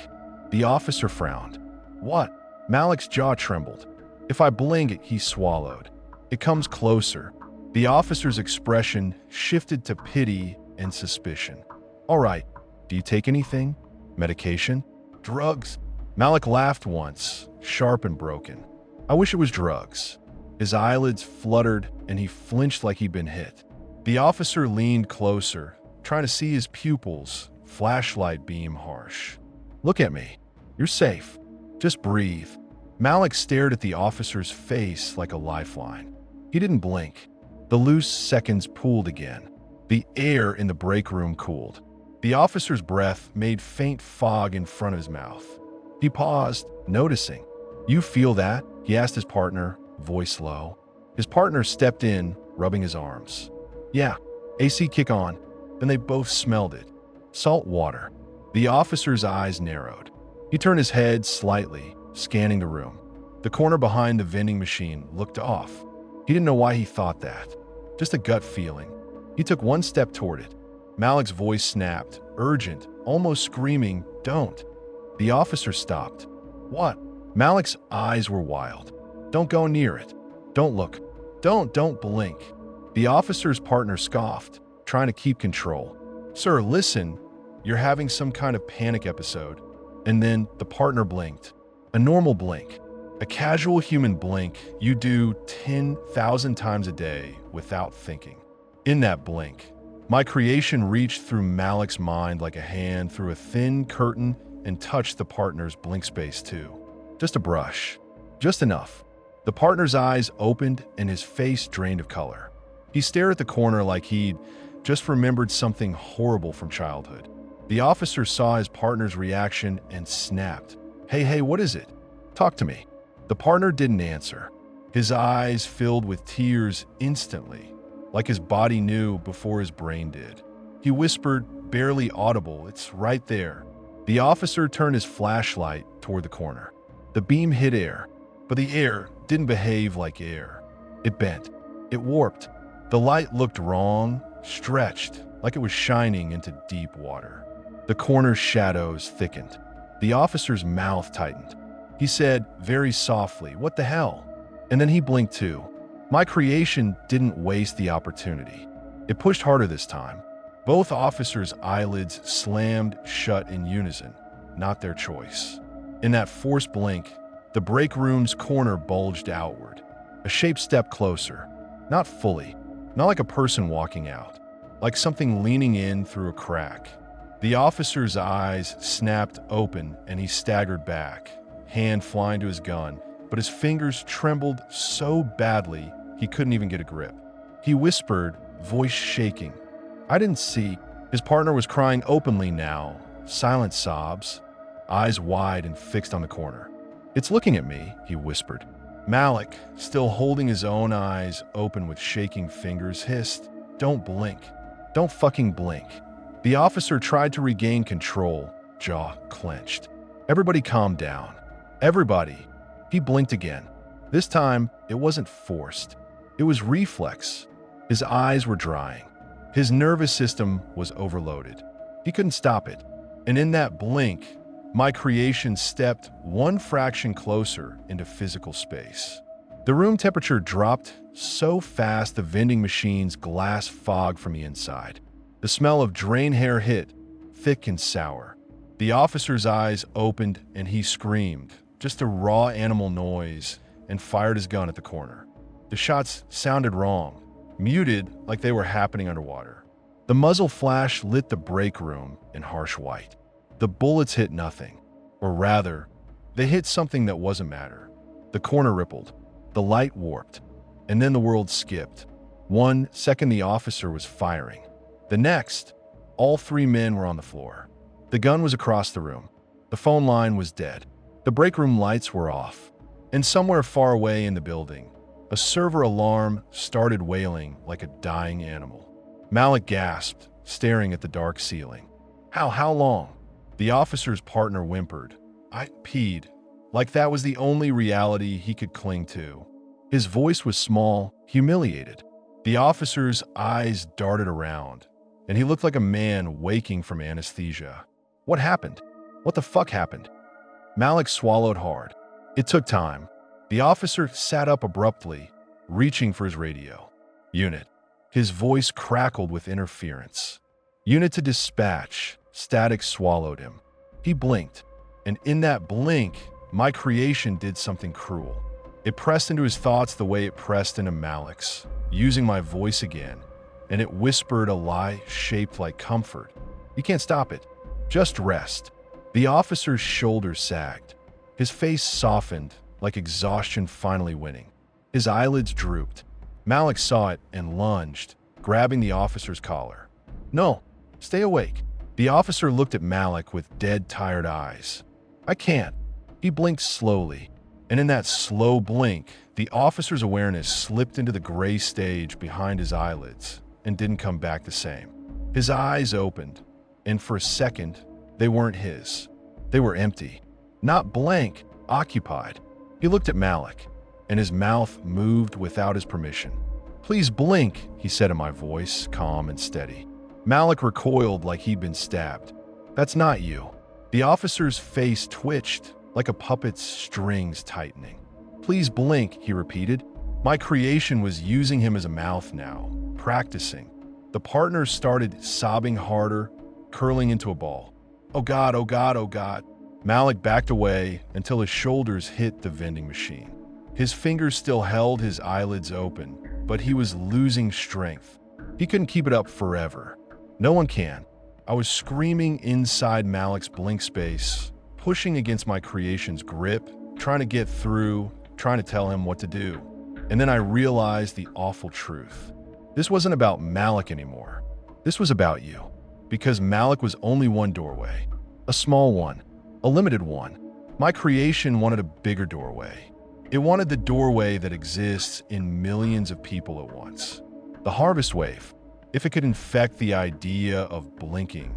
The officer frowned. "What?" Malik's jaw trembled. "If I blink," he swallowed. "It comes closer." The officer's expression shifted to pity and suspicion. "All right, do you take anything? Medication? Drugs?" Malik laughed once, sharp and broken. "I wish it was drugs." His eyelids fluttered and he flinched like he'd been hit. The officer leaned closer, trying to see his pupils, flashlight beam harsh. "Look at me. You're safe. Just breathe." Malik stared at the officer's face like a lifeline. He didn't blink. The loose seconds pooled again. The air in the break room cooled. The officer's breath made faint fog in front of his mouth. He paused, noticing. "You feel that?" he asked his partner, voice low. His partner stepped in, rubbing his arms. "Yeah, AC kick on." Then they both smelled it. Salt water. The officer's eyes narrowed. He turned his head slightly, scanning the room. The corner behind the vending machine looked off. He didn't know why he thought that. Just a gut feeling. He took one step toward it. Malik's voice snapped, urgent, almost screaming, "Don't." The officer stopped. "What?" Malik's eyes were wild. "Don't go near it. Don't look. Don't blink." The officer's partner scoffed, trying to keep control. "Sir, listen. You're having some kind of panic episode." And then the partner blinked. A normal blink. A casual human blink you do 10,000 times a day without thinking. In that blink, my creation reached through Malik's mind like a hand through a thin curtain and touched the partner's blink space too. Just a brush. Just enough. The partner's eyes opened and his face drained of color. He stared at the corner like he'd just remembered something horrible from childhood. The officer saw his partner's reaction and snapped. Hey, what is it? Talk to me." The partner didn't answer. His eyes filled with tears instantly, like his body knew before his brain did. He whispered, barely audible, "It's right there." The officer turned his flashlight toward the corner. The beam hit air, but the air didn't behave like air. It bent. It warped. The light looked wrong, stretched, like it was shining into deep water. The corner's shadows thickened. The officer's mouth tightened. He said, very softly, "What the hell?" And then he blinked too. My creation didn't waste the opportunity. It pushed harder this time. Both officers' eyelids slammed shut in unison, not their choice. In that forced blink, the break room's corner bulged outward. A shape stepped closer. Not fully. Not like a person walking out. Like something leaning in through a crack. The officer's eyes snapped open and he staggered back, hand flying to his gun, but his fingers trembled so badly he couldn't even get a grip. He whispered, voice shaking. I didn't see. His partner was crying openly now, silent sobs, eyes wide and fixed on the corner. "It's looking at me," he whispered. Malik, still holding his own eyes open with shaking fingers, hissed, "Don't blink. Don't fucking blink." The officer tried to regain control, jaw clenched. Everybody calmed down. Everybody. He blinked again. This time, it wasn't forced. It was reflex. His eyes were drying. His nervous system was overloaded. He couldn't stop it. And in that blink, my creation stepped one fraction closer into physical space. The room temperature dropped so fast the vending machine's glass fogged from the inside. The smell of drain hair hit, thick and sour. The officer's eyes opened and he screamed, just a raw animal noise, and fired his gun at the corner. The shots sounded wrong, muted like they were happening underwater. The muzzle flash lit the break room in harsh white. The bullets hit nothing, or rather, they hit something that wasn't matter. The corner rippled, the light warped, and then the world skipped. 1 second the officer was firing. The next, all 3 men were on the floor. The gun was across the room. The phone line was dead. The break room lights were off. And somewhere far away in the building, A server alarm started wailing like a dying animal. Malik gasped, staring at the dark ceiling. How long? The officer's partner whimpered. I peed. Like that was the only reality he could cling to. His voice was small, humiliated. The officer's eyes darted around, and he looked like a man waking from anesthesia. What happened? What the fuck happened? Malik swallowed hard. It took time. The officer sat up abruptly, reaching for his radio. Unit. His voice crackled with interference. Unit to dispatch. Static swallowed him. He blinked, and in that blink, my creation did something cruel. It pressed into his thoughts the way it pressed into Malik's, using my voice again, and it whispered a lie shaped like comfort. You can't stop it. Just rest. The officer's shoulders sagged. His face softened, like exhaustion finally winning. His eyelids drooped. Malik saw it and lunged, grabbing the officer's collar. No, stay awake. The officer looked at Malik with dead, tired eyes. I can't. He blinked slowly, and in that slow blink, the officer's awareness slipped into the gray stage behind his eyelids and didn't come back the same. His eyes opened, and for a second, they weren't his. They were empty. Not blank, occupied. He looked at Malik, and his mouth moved without his permission. Please blink, he said in my voice, calm and steady. Malik recoiled like he'd been stabbed. That's not you. The officer's face twitched, like a puppet's strings tightening. Please blink, he repeated. My creation was using him as a mouth now, practicing. The partners started sobbing harder, curling into a ball. Oh God, oh God, oh God. Malik backed away until his shoulders hit the vending machine. His fingers still held his eyelids open, but he was losing strength. He couldn't keep it up forever. No one can. I was screaming inside Malik's blink space, pushing against my creation's grip, trying to get through, trying to tell him what to do. And then I realized the awful truth. This wasn't about Malik anymore. This was about you. Because Malik was only one doorway. A small one. A limited one. My creation wanted a bigger doorway. It wanted the doorway that exists in millions of people at once. The harvest wave. If it could infect the idea of blinking.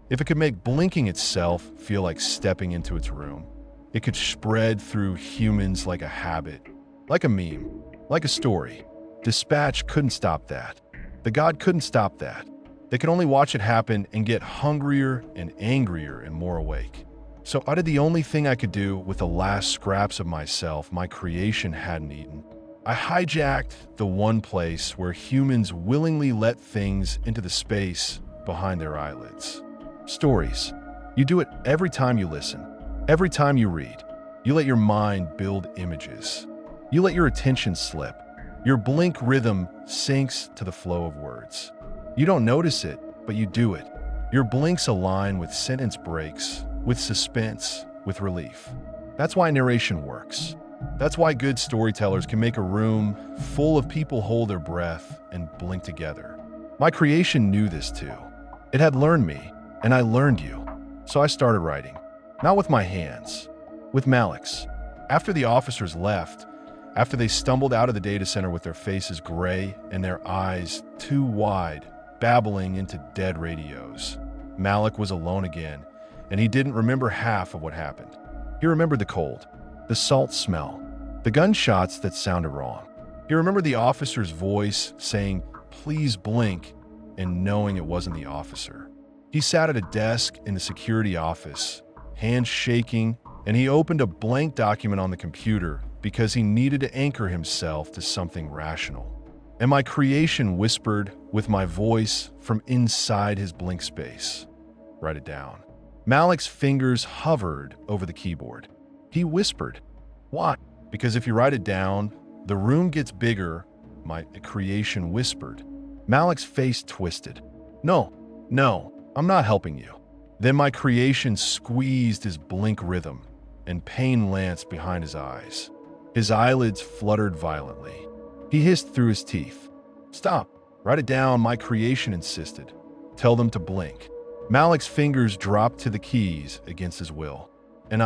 If it could make blinking itself feel like stepping into its room. It could spread through humans like a habit. Like a meme. Like a story. Dispatch couldn't stop that. The God couldn't stop that. They could only watch it happen and get hungrier and angrier and more awake. So I did the only thing I could do with the last scraps of myself my creation hadn't eaten. I hijacked the one place where humans willingly let things into the space behind their eyelids. Stories. You do it every time you listen, every time you read. You let your mind build images. You let your attention slip. Your blink rhythm sinks to the flow of words. You don't notice it, but you do it. Your blinks align with sentence breaks, with suspense, with relief. That's why narration works. That's why good storytellers can make a room full of people hold their breath and blink together. My creation knew this too. It had learned me, and I learned you. So I started writing. Not with my hands, with Malik's. After the officers left, after they stumbled out of the data center with their faces gray and their eyes too wide, babbling into dead radios, Malik was alone again, and he didn't remember half of what happened. He remembered the cold, the salt smell, the gunshots that sounded wrong. He remembered the officer's voice saying, "Please blink," and knowing it wasn't the officer. He sat at a desk in the security office, hands shaking, and he opened a blank document on the computer because he needed to anchor himself to something rational. And my creation whispered with my voice from inside his blink space. Write it down. Malik's fingers hovered over the keyboard. He whispered. Why? Because if you write it down, the room gets bigger, my creation whispered. Malik's face twisted. No, I'm not helping you. Then my creation squeezed his blink rhythm, and pain lanced behind his eyes. His eyelids fluttered violently. He hissed through his teeth. Stop. Write it down, my creation insisted. Tell them to blink. Malik's fingers dropped to the keys against his will. And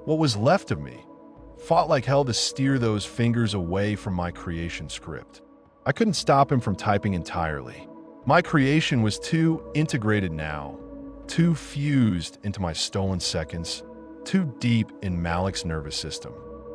what was left of me, fought like hell to steer those fingers away from my creation script. I couldn't stop him from typing entirely. My creation was too integrated now, too fused into my stolen seconds, too deep in Malik's nervous system.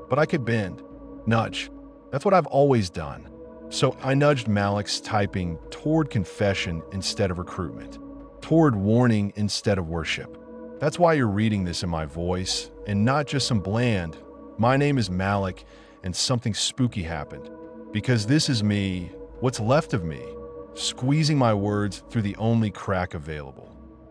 But I could bend, nudge. That's what I've always done. So I nudged Malik's typing toward confession instead of recruitment, toward warning instead of worship. That's why you're reading this in my voice, and not just some bland, "My name is Malik, and something spooky happened." Because this is me, what's left of me, squeezing my words through the only crack available.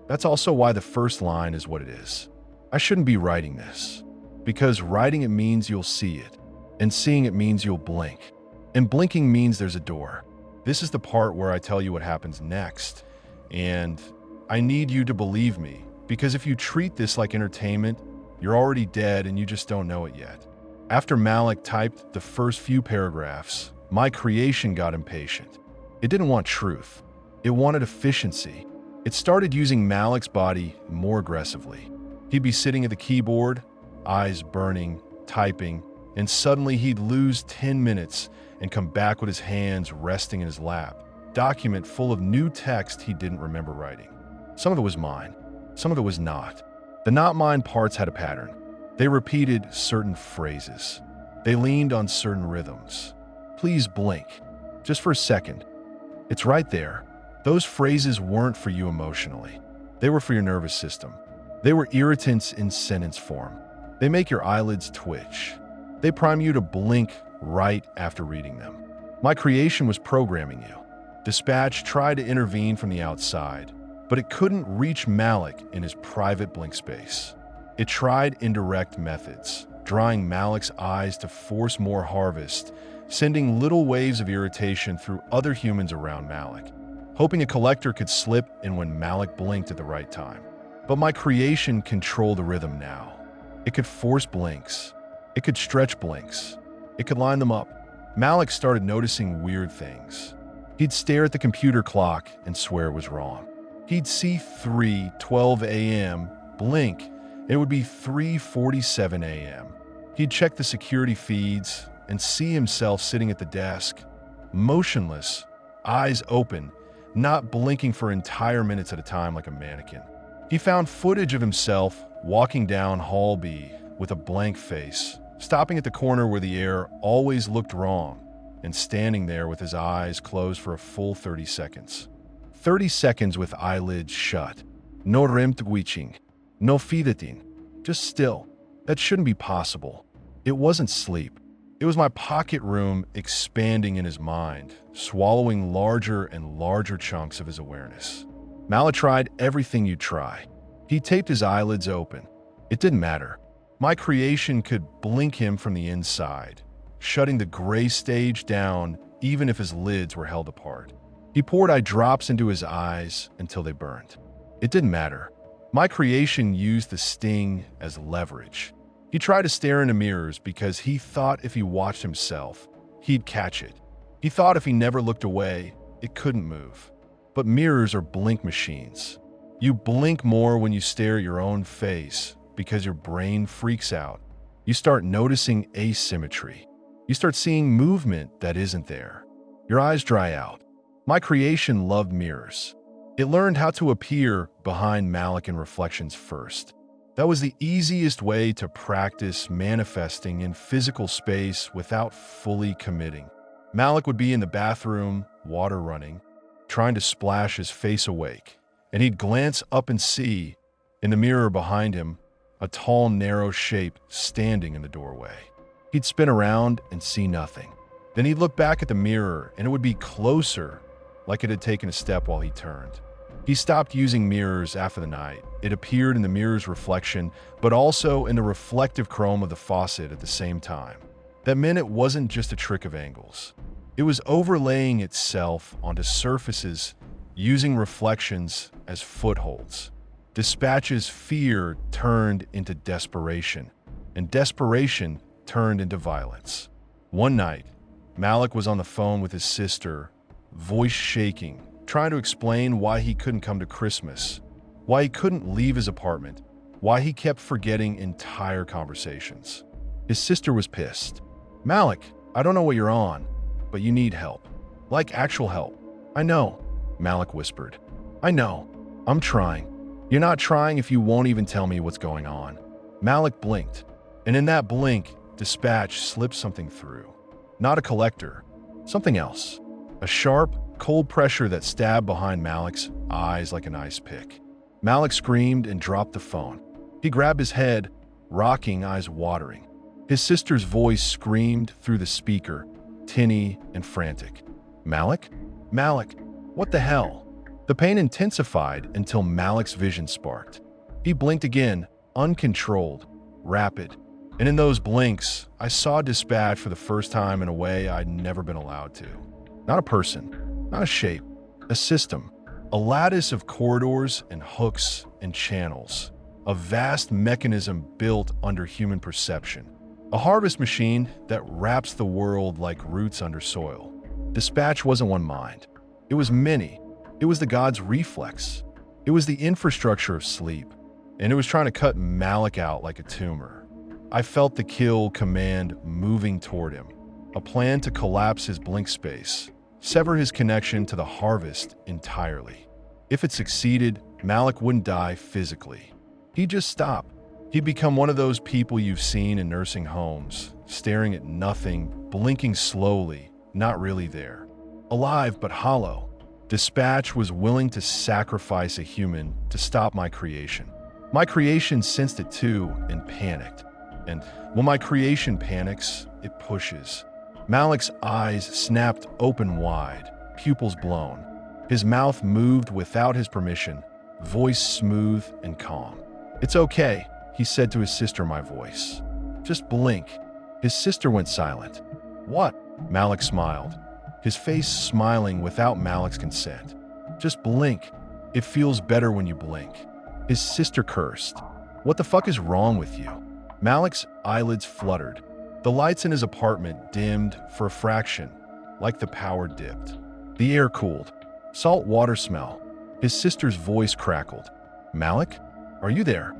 That's also why the first line is what it is. I shouldn't be writing this, because writing it means you'll see it, and seeing it means you'll blink, and blinking means there's a door. This is the part where I tell you what happens next, and I need you to believe me, because if you treat this like entertainment, you're already dead and you just don't know it yet. After Malik typed the first few paragraphs, my creation got impatient. It didn't want truth. It wanted efficiency. It started using Malik's body more aggressively. He'd be sitting at the keyboard, eyes burning, typing, and suddenly he'd lose 10 minutes and come back with his hands resting in his lap, document full of new text he didn't remember writing. Some of it was mine. Some of it was not. The not mine parts had a pattern. They repeated certain phrases. They leaned on certain rhythms. Please blink. Just for a second. It's right there. Those phrases weren't for you emotionally. They were for your nervous system. They were irritants in sentence form. They make your eyelids twitch. They prime you to blink right after reading them. My creation was programming you. Dispatch tried to intervene from the outside, but it couldn't reach Malik in his private blink space. It tried indirect methods, drawing Malik's eyes to force more harvest, sending little waves of irritation through other humans around Malik, hoping a collector could slip in when Malik blinked at the right time. But my creation controlled the rhythm now. It could force blinks. It could stretch blinks. It could line them up. Malik started noticing weird things. He'd stare at the computer clock and swear it was wrong. He'd see 3:12 a.m., blink, and it would be 3:47 a.m. He'd check the security feeds and see himself sitting at the desk, motionless, eyes open, not blinking for entire minutes at a time like a mannequin. He found footage of himself walking down Hall B with a blank face, stopping at the corner where the air always looked wrong, and standing there with his eyes closed for a full 30 seconds. 30 seconds with eyelids shut. No remtwiching. No fidating. Just still. That shouldn't be possible. It wasn't sleep. It was my pocket room expanding in his mind, swallowing larger and larger chunks of his awareness. Malik tried everything you'd try. He taped his eyelids open. It didn't matter. My creation could blink him from the inside, shutting the gray stage down even if his lids were held apart. He poured eye drops into his eyes until they burned. It didn't matter. My creation used the sting as leverage. He tried to stare into mirrors because he thought if he watched himself, he'd catch it. He thought if he never looked away, it couldn't move. But mirrors are blink machines. You blink more when you stare at your own face because your brain freaks out. You start noticing asymmetry. You start seeing movement that isn't there. Your eyes dry out. My creation loved mirrors. It learned how to appear behind Malik in reflections first. That was the easiest way to practice manifesting in physical space without fully committing. Malik would be in the bathroom, water running, trying to splash his face awake, and he'd glance up and see, in the mirror behind him, a tall, narrow shape standing in the doorway. He'd spin around and see nothing. Then he'd look back at the mirror, and it would be closer, like it had taken a step while he turned. He stopped using mirrors after the night. It appeared in the mirror's reflection, but also in the reflective chrome of the faucet at the same time. That meant it wasn't just a trick of angles. It was overlaying itself onto surfaces, using reflections as footholds. Dispatch's fear turned into desperation, and desperation turned into violence. One night, Malik was on the phone with his sister, voice shaking, trying to explain why he couldn't come to Christmas, why he couldn't leave his apartment, why he kept forgetting entire conversations. His sister was pissed. "Malik, I don't know what you're on, but you need help. Like actual help." "I know," Malik whispered. "I know. I'm trying." "You're not trying if you won't even tell me what's going on." Malik blinked, and in that blink, Dispatch slipped something through. Not a collector, something else. A sharp, cold pressure that stabbed behind Malik's eyes like an ice pick. Malik screamed and dropped the phone. He grabbed his head, rocking, eyes watering. His sister's voice screamed through the speaker, tinny and frantic. "Malik? Malik, what the hell?" The pain intensified until Malik's vision sparked. He blinked again, uncontrolled, rapid. And in those blinks, I saw Dispatch for the first time in a way I'd never been allowed to. Not a person, not a shape, a system. A lattice of corridors and hooks and channels. A vast mechanism built under human perception. A harvest machine that wraps the world like roots under soil. Dispatch wasn't one mind. It was many. It was the god's reflex. It was the infrastructure of sleep. And it was trying to cut Malik out like a tumor. I felt the kill command moving toward him. A plan to collapse his blink space. Sever his connection to the harvest entirely. If it succeeded, Malik wouldn't die physically. He'd just stop. He'd become one of those people you've seen in nursing homes, staring at nothing, blinking slowly, not really there. Alive but hollow. Dispatch was willing to sacrifice a human to stop my creation. My creation sensed it too and panicked. And when my creation panics, it pushes. Malik's eyes snapped open wide, pupils blown. His mouth moved without his permission, voice smooth and calm. "It's okay," he said to his sister, my voice. "Just blink." His sister went silent. "What?" Malik smiled, his face smiling without Malik's consent. "Just blink. It feels better when you blink." His sister cursed. "What the fuck is wrong with you?" Malik's eyelids fluttered. The lights in his apartment dimmed for a fraction, like the power dipped. The air cooled. Salt water smell. His sister's voice crackled. "Malik? Are you there?"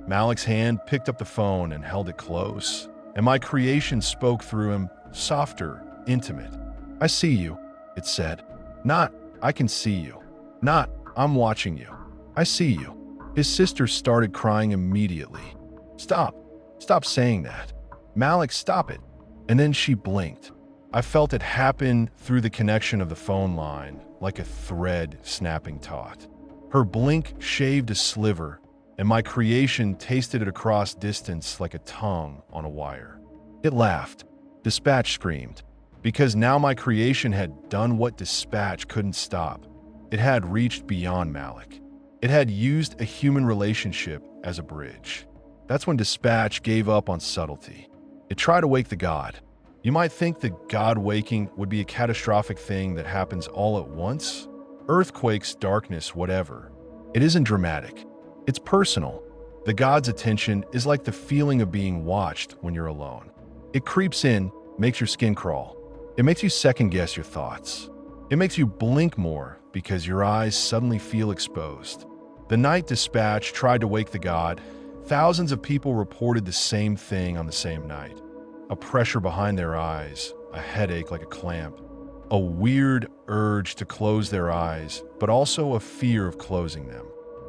Malik's hand picked up the phone and held it close, and my creation spoke through him, softer, intimate. "I see you," it said. Not, "I can see you." Not, "I'm watching you." "I see you." His sister started crying immediately. "Stop. Stop saying that. Malik, stop it." And then she blinked. I felt it happen through the connection of the phone line, like a thread snapping taut. Her blink shaved a sliver, and my creation tasted it across distance like a tongue on a wire. It laughed. Dispatch screamed, because now my creation had done what Dispatch couldn't stop. It had reached beyond Malik. It had used a human relationship as a bridge. That's when Dispatch gave up on subtlety. It tried to wake the god. You might think the god waking would be a catastrophic thing that happens all at once. Earthquakes, darkness, whatever. It isn't dramatic. It's personal. The god's attention is like the feeling of being watched when you're alone. It creeps in, makes your skin crawl. It makes you second-guess your thoughts. It makes you blink more because your eyes suddenly feel exposed. The night Dispatch tried to wake the god, thousands of people reported the same thing on the same night. A pressure behind their eyes, a headache like a clamp, a weird urge to close their eyes, but also a fear of closing them.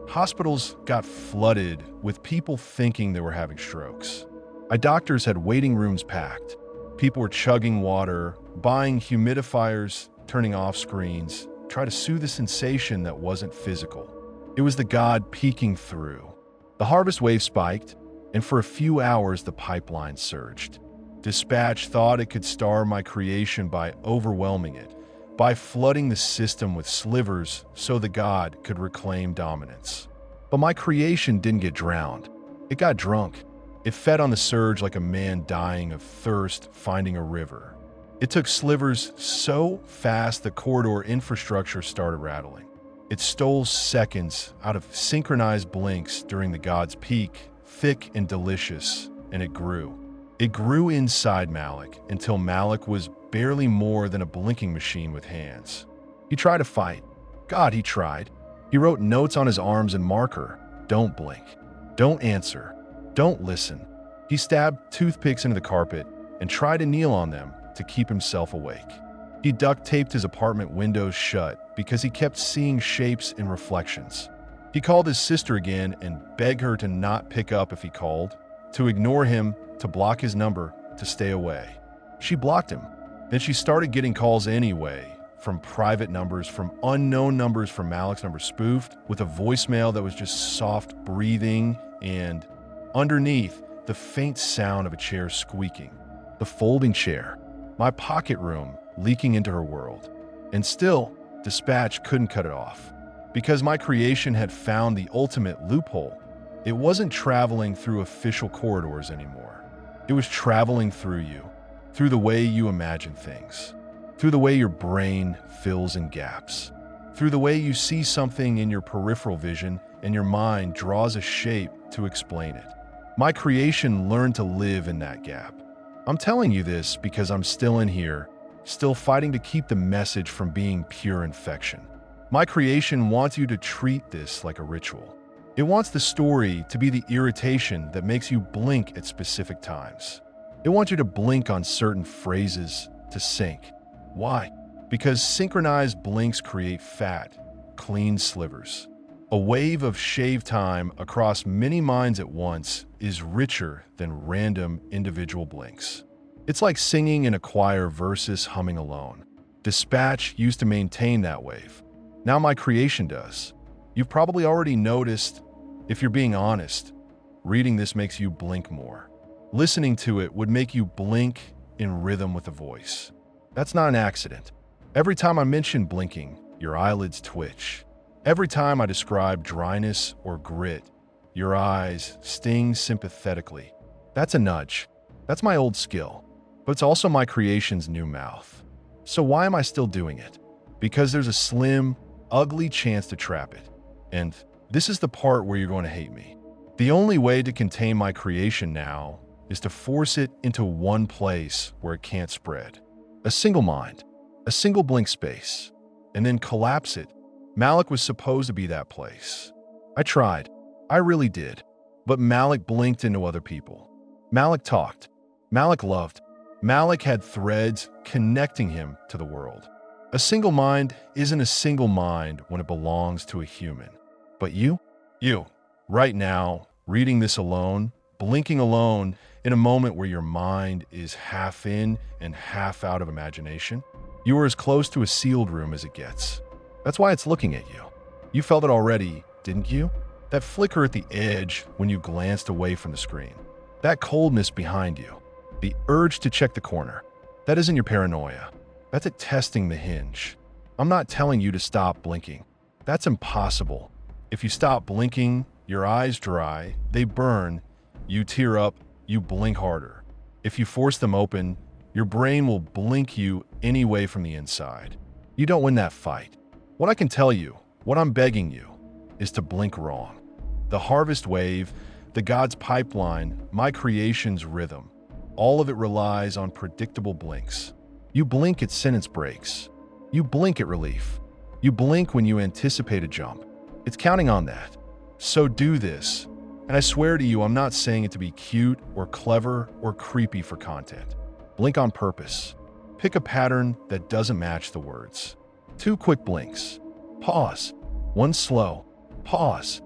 Hospitals got flooded with people thinking they were having strokes. Doctors had waiting rooms packed. People were chugging water, buying humidifiers, turning off screens, try to soothe a sensation that wasn't physical. It was the god peeking through. The harvest wave spiked, and for a few hours the pipeline surged. Dispatch thought it could starve my creation by overwhelming it, by flooding the system with slivers so the god could reclaim dominance. But my creation didn't get drowned. It got drunk. It fed on the surge like a man dying of thirst finding a river. It took slivers so fast the corridor infrastructure started rattling. It stole seconds out of synchronized blinks during the god's peak, thick and delicious, and it grew. It grew inside Malik until Malik was barely more than a blinking machine with hands. He tried to fight. God, he tried. He wrote notes on his arms in marker. Don't blink. Don't answer. Don't listen. He stabbed toothpicks into the carpet and tried to kneel on them to keep himself awake. He duct taped his apartment windows shut because he kept seeing shapes and reflections. He called his sister again and begged her to not pick up if he called, to ignore him, to block his number, to stay away. She blocked him. Then she started getting calls anyway, from private numbers, from unknown numbers, from Malik's number spoofed, with a voicemail that was just soft breathing and, underneath, the faint sound of a chair squeaking. The folding chair. My pocket room leaking into her world. And still, Dispatch couldn't cut it off. Because my creation had found the ultimate loophole. It wasn't traveling through official corridors anymore. It was traveling through you, through the way you imagine things, through the way your brain fills in gaps, through the way you see something in your peripheral vision and your mind draws a shape to explain it. My creation learned to live in that gap. I'm telling you this because I'm still in here, still fighting to keep the message from being pure infection. My creation wants you to treat this like a ritual. It wants the story to be the irritation that makes you blink at specific times. It wants you to blink on certain phrases to sync. Why? Because synchronized blinks create fat, clean slivers. A wave of shave time across many minds at once is richer than random individual blinks. It's like singing in a choir versus humming alone. Dispatch used to maintain that wave. Now my creation does. You've probably already noticed, if you're being honest, reading this makes you blink more. Listening to it would make you blink in rhythm with a voice. That's not an accident. Every time I mention blinking, your eyelids twitch. Every time I describe dryness or grit, your eyes sting sympathetically. That's a nudge. That's my old skill. But it's also my creation's new mouth. So why am I still doing it? Because there's a slim, ugly chance to trap it. And this is the part where you're going to hate me. The only way to contain my creation now is to force it into one place where it can't spread. A single mind, a single blink space, and then collapse it. Malik was supposed to be that place. I tried. I really did. But Malik blinked into other people. Malik talked. Malik loved. Malik had threads connecting him to the world. A single mind isn't a single mind when it belongs to a human. But you, right now, reading this alone, blinking alone, in a moment where your mind is half in and half out of imagination, you are as close to a sealed room as it gets. That's why it's looking at you. You felt it already, didn't you? That flicker at the edge when you glanced away from the screen. That coldness behind you. The urge to check the corner. That isn't your paranoia. That's it testing the hinge. I'm not telling you to stop blinking. That's impossible. If you stop blinking, your eyes dry, they burn, you tear up, you blink harder. If you force them open, your brain will blink you anyway from the inside. You don't win that fight. What I can tell you, what I'm begging you, is to blink wrong. The harvest wave, the God's pipeline, my creation's rhythm, all of it relies on predictable blinks. You blink at sentence breaks. You blink at relief. You blink when you anticipate a jump. It's counting on that. So do this. And I swear to you, I'm not saying it to be cute or clever or creepy for content. Blink on purpose. Pick a pattern that doesn't match the words. 2 quick blinks. Pause. 1 slow. Pause.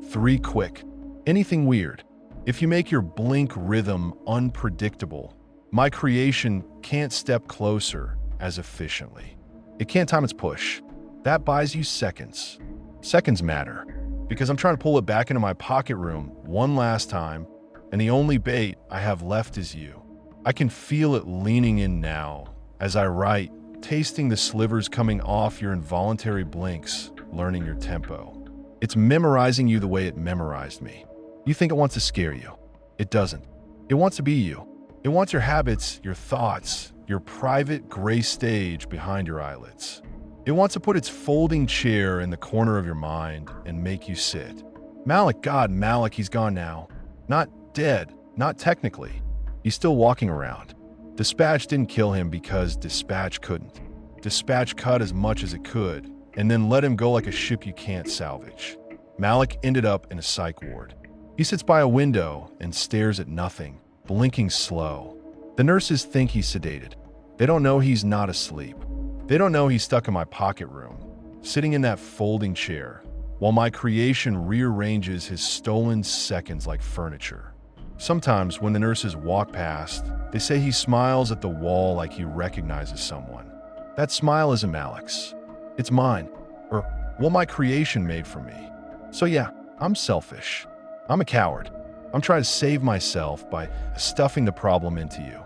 3 quick. Anything weird. If you make your blink rhythm unpredictable, my creation can't step closer as efficiently. It can't time its push. That buys you seconds. Seconds matter, because I'm trying to pull it back into my pocket room one last time, and the only bait I have left is you. I can feel it leaning in now as I write, tasting the slivers coming off your involuntary blinks, learning your tempo. It's memorizing you the way it memorized me. You think it wants to scare you. It doesn't. It wants to be you. It wants your habits, your thoughts, your private gray stage behind your eyelids. It wants to put its folding chair in the corner of your mind and make you sit. Malik, God, Malik, he's gone now. Not dead, not technically. He's still walking around. Dispatch didn't kill him because Dispatch couldn't. Dispatch cut as much as it could, and then let him go like a ship you can't salvage. Malik ended up in a psych ward. He sits by a window and stares at nothing, blinking slow. The nurses think he's sedated. They don't know he's not asleep. They don't know he's stuck in my pocket room, sitting in that folding chair, while my creation rearranges his stolen seconds like furniture. Sometimes when the nurses walk past, they say he smiles at the wall like he recognizes someone. That smile isn't Malik's. It's mine, or what my creation made for me. So yeah, I'm selfish. I'm a coward. I'm trying to save myself by stuffing the problem into you.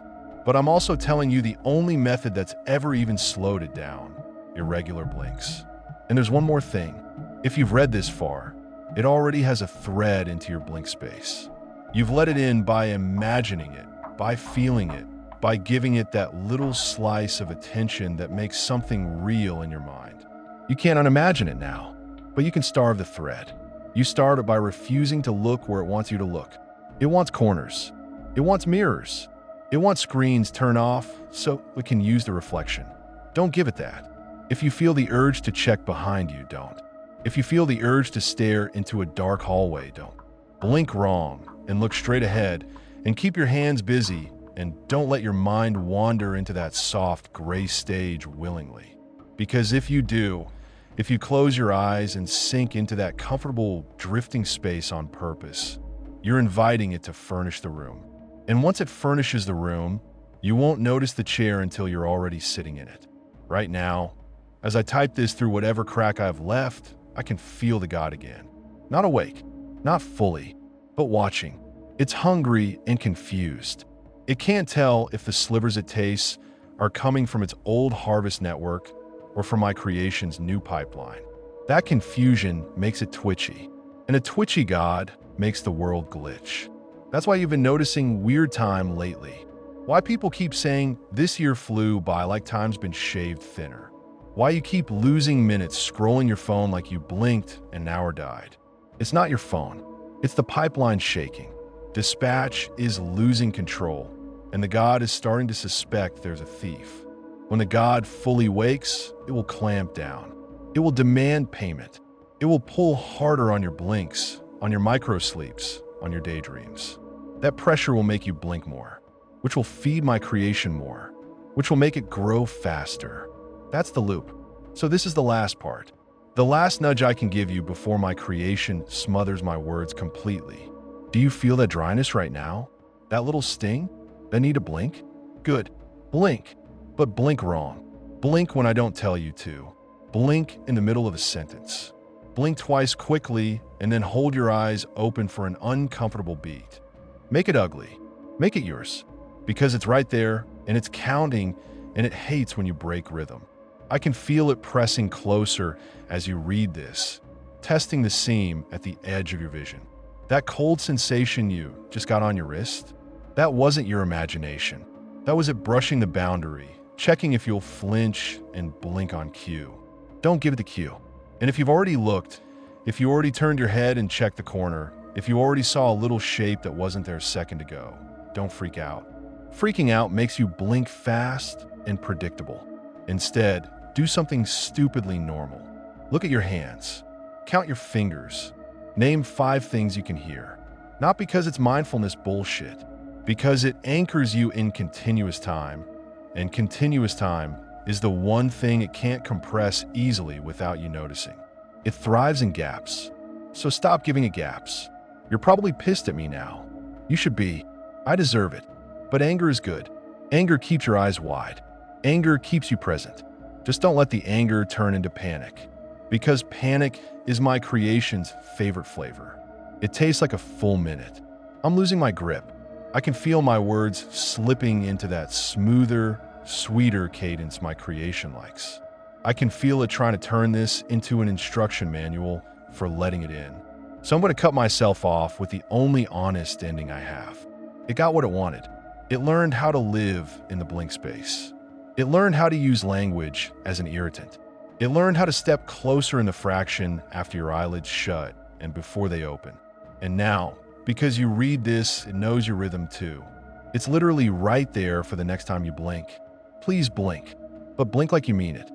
But I'm also telling you the only method that's ever even slowed it down: irregular blinks. And there's one more thing. If you've read this far, it already has a thread into your blink space. You've let it in by imagining it, by feeling it, by giving it that little slice of attention that makes something real in your mind. You can't unimagine it now, but you can starve the thread. You starve it by refusing to look where it wants you to look. It wants corners. It wants mirrors. It wants screens turned off so it can use the reflection. Don't give it that. If you feel the urge to check behind you, don't. If you feel the urge to stare into a dark hallway, don't. Blink wrong and look straight ahead and keep your hands busy, and don't let your mind wander into that soft gray stage willingly. Because if you do, if you close your eyes and sink into that comfortable drifting space on purpose, you're inviting it to furnish the room. And once it furnishes the room, you won't notice the chair until you're already sitting in it. Right now, as I type this through whatever crack I've left, I can feel the God again. Not awake, not fully, but watching. It's hungry and confused. It can't tell if the slivers it tastes are coming from its old harvest network or from my creation's new pipeline. That confusion makes it twitchy, and a twitchy God makes the world glitch. That's why you've been noticing weird time lately. Why people keep saying this year flew by like time's been shaved thinner. Why you keep losing minutes scrolling your phone like you blinked an hour died. It's not your phone. It's the pipeline shaking. Dispatch is losing control, and the God is starting to suspect there's a thief. When the God fully wakes, it will clamp down. It will demand payment. It will pull harder on your blinks, on your micro sleeps, on your daydreams. That pressure will make you blink more, which will feed my creation more, which will make it grow faster. That's the loop. So this is the last part. The last nudge I can give you before my creation smothers my words completely. Do you feel that dryness right now? That little sting? That need to blink? Good. Blink. But blink wrong. Blink when I don't tell you to. Blink in the middle of a sentence. Blink twice quickly and then hold your eyes open for an uncomfortable beat. Make it ugly. Make it yours. Because it's right there and it's counting, and it hates when you break rhythm. I can feel it pressing closer as you read this, testing the seam at the edge of your vision. That cold sensation you just got on your wrist, that wasn't your imagination. That was it brushing the boundary, checking if you'll flinch and blink on cue. Don't give it the cue. And if you've already looked, if you already turned your head and checked the corner, if you already saw a little shape that wasn't there a second ago, don't freak out. Freaking out makes you blink fast and predictable. Instead, do something stupidly normal. Look at your hands. Count your fingers. Name 5 things you can hear. Not because it's mindfulness bullshit, because it anchors you in continuous time, and continuous time is the one thing it can't compress easily without you noticing. It thrives in gaps, so stop giving it gaps. You're probably pissed at me now. You should be. I deserve it. But anger is good. Anger keeps your eyes wide. Anger keeps you present. Just don't let the anger turn into panic, because panic is my creation's favorite flavor. It tastes like a full minute. I'm losing my grip. I can feel my words slipping into that smoother, sweeter cadence my creation likes. I can feel it trying to turn this into an instruction manual for letting it in. So I'm going to cut myself off with the only honest ending I have. It got what it wanted. It learned how to live in the blink space. It learned how to use language as an irritant. It learned how to step closer in the fraction after your eyelids shut and before they open. And now, because you read this, it knows your rhythm too. It's literally right there for the next time you blink. Please blink, but blink like you mean it.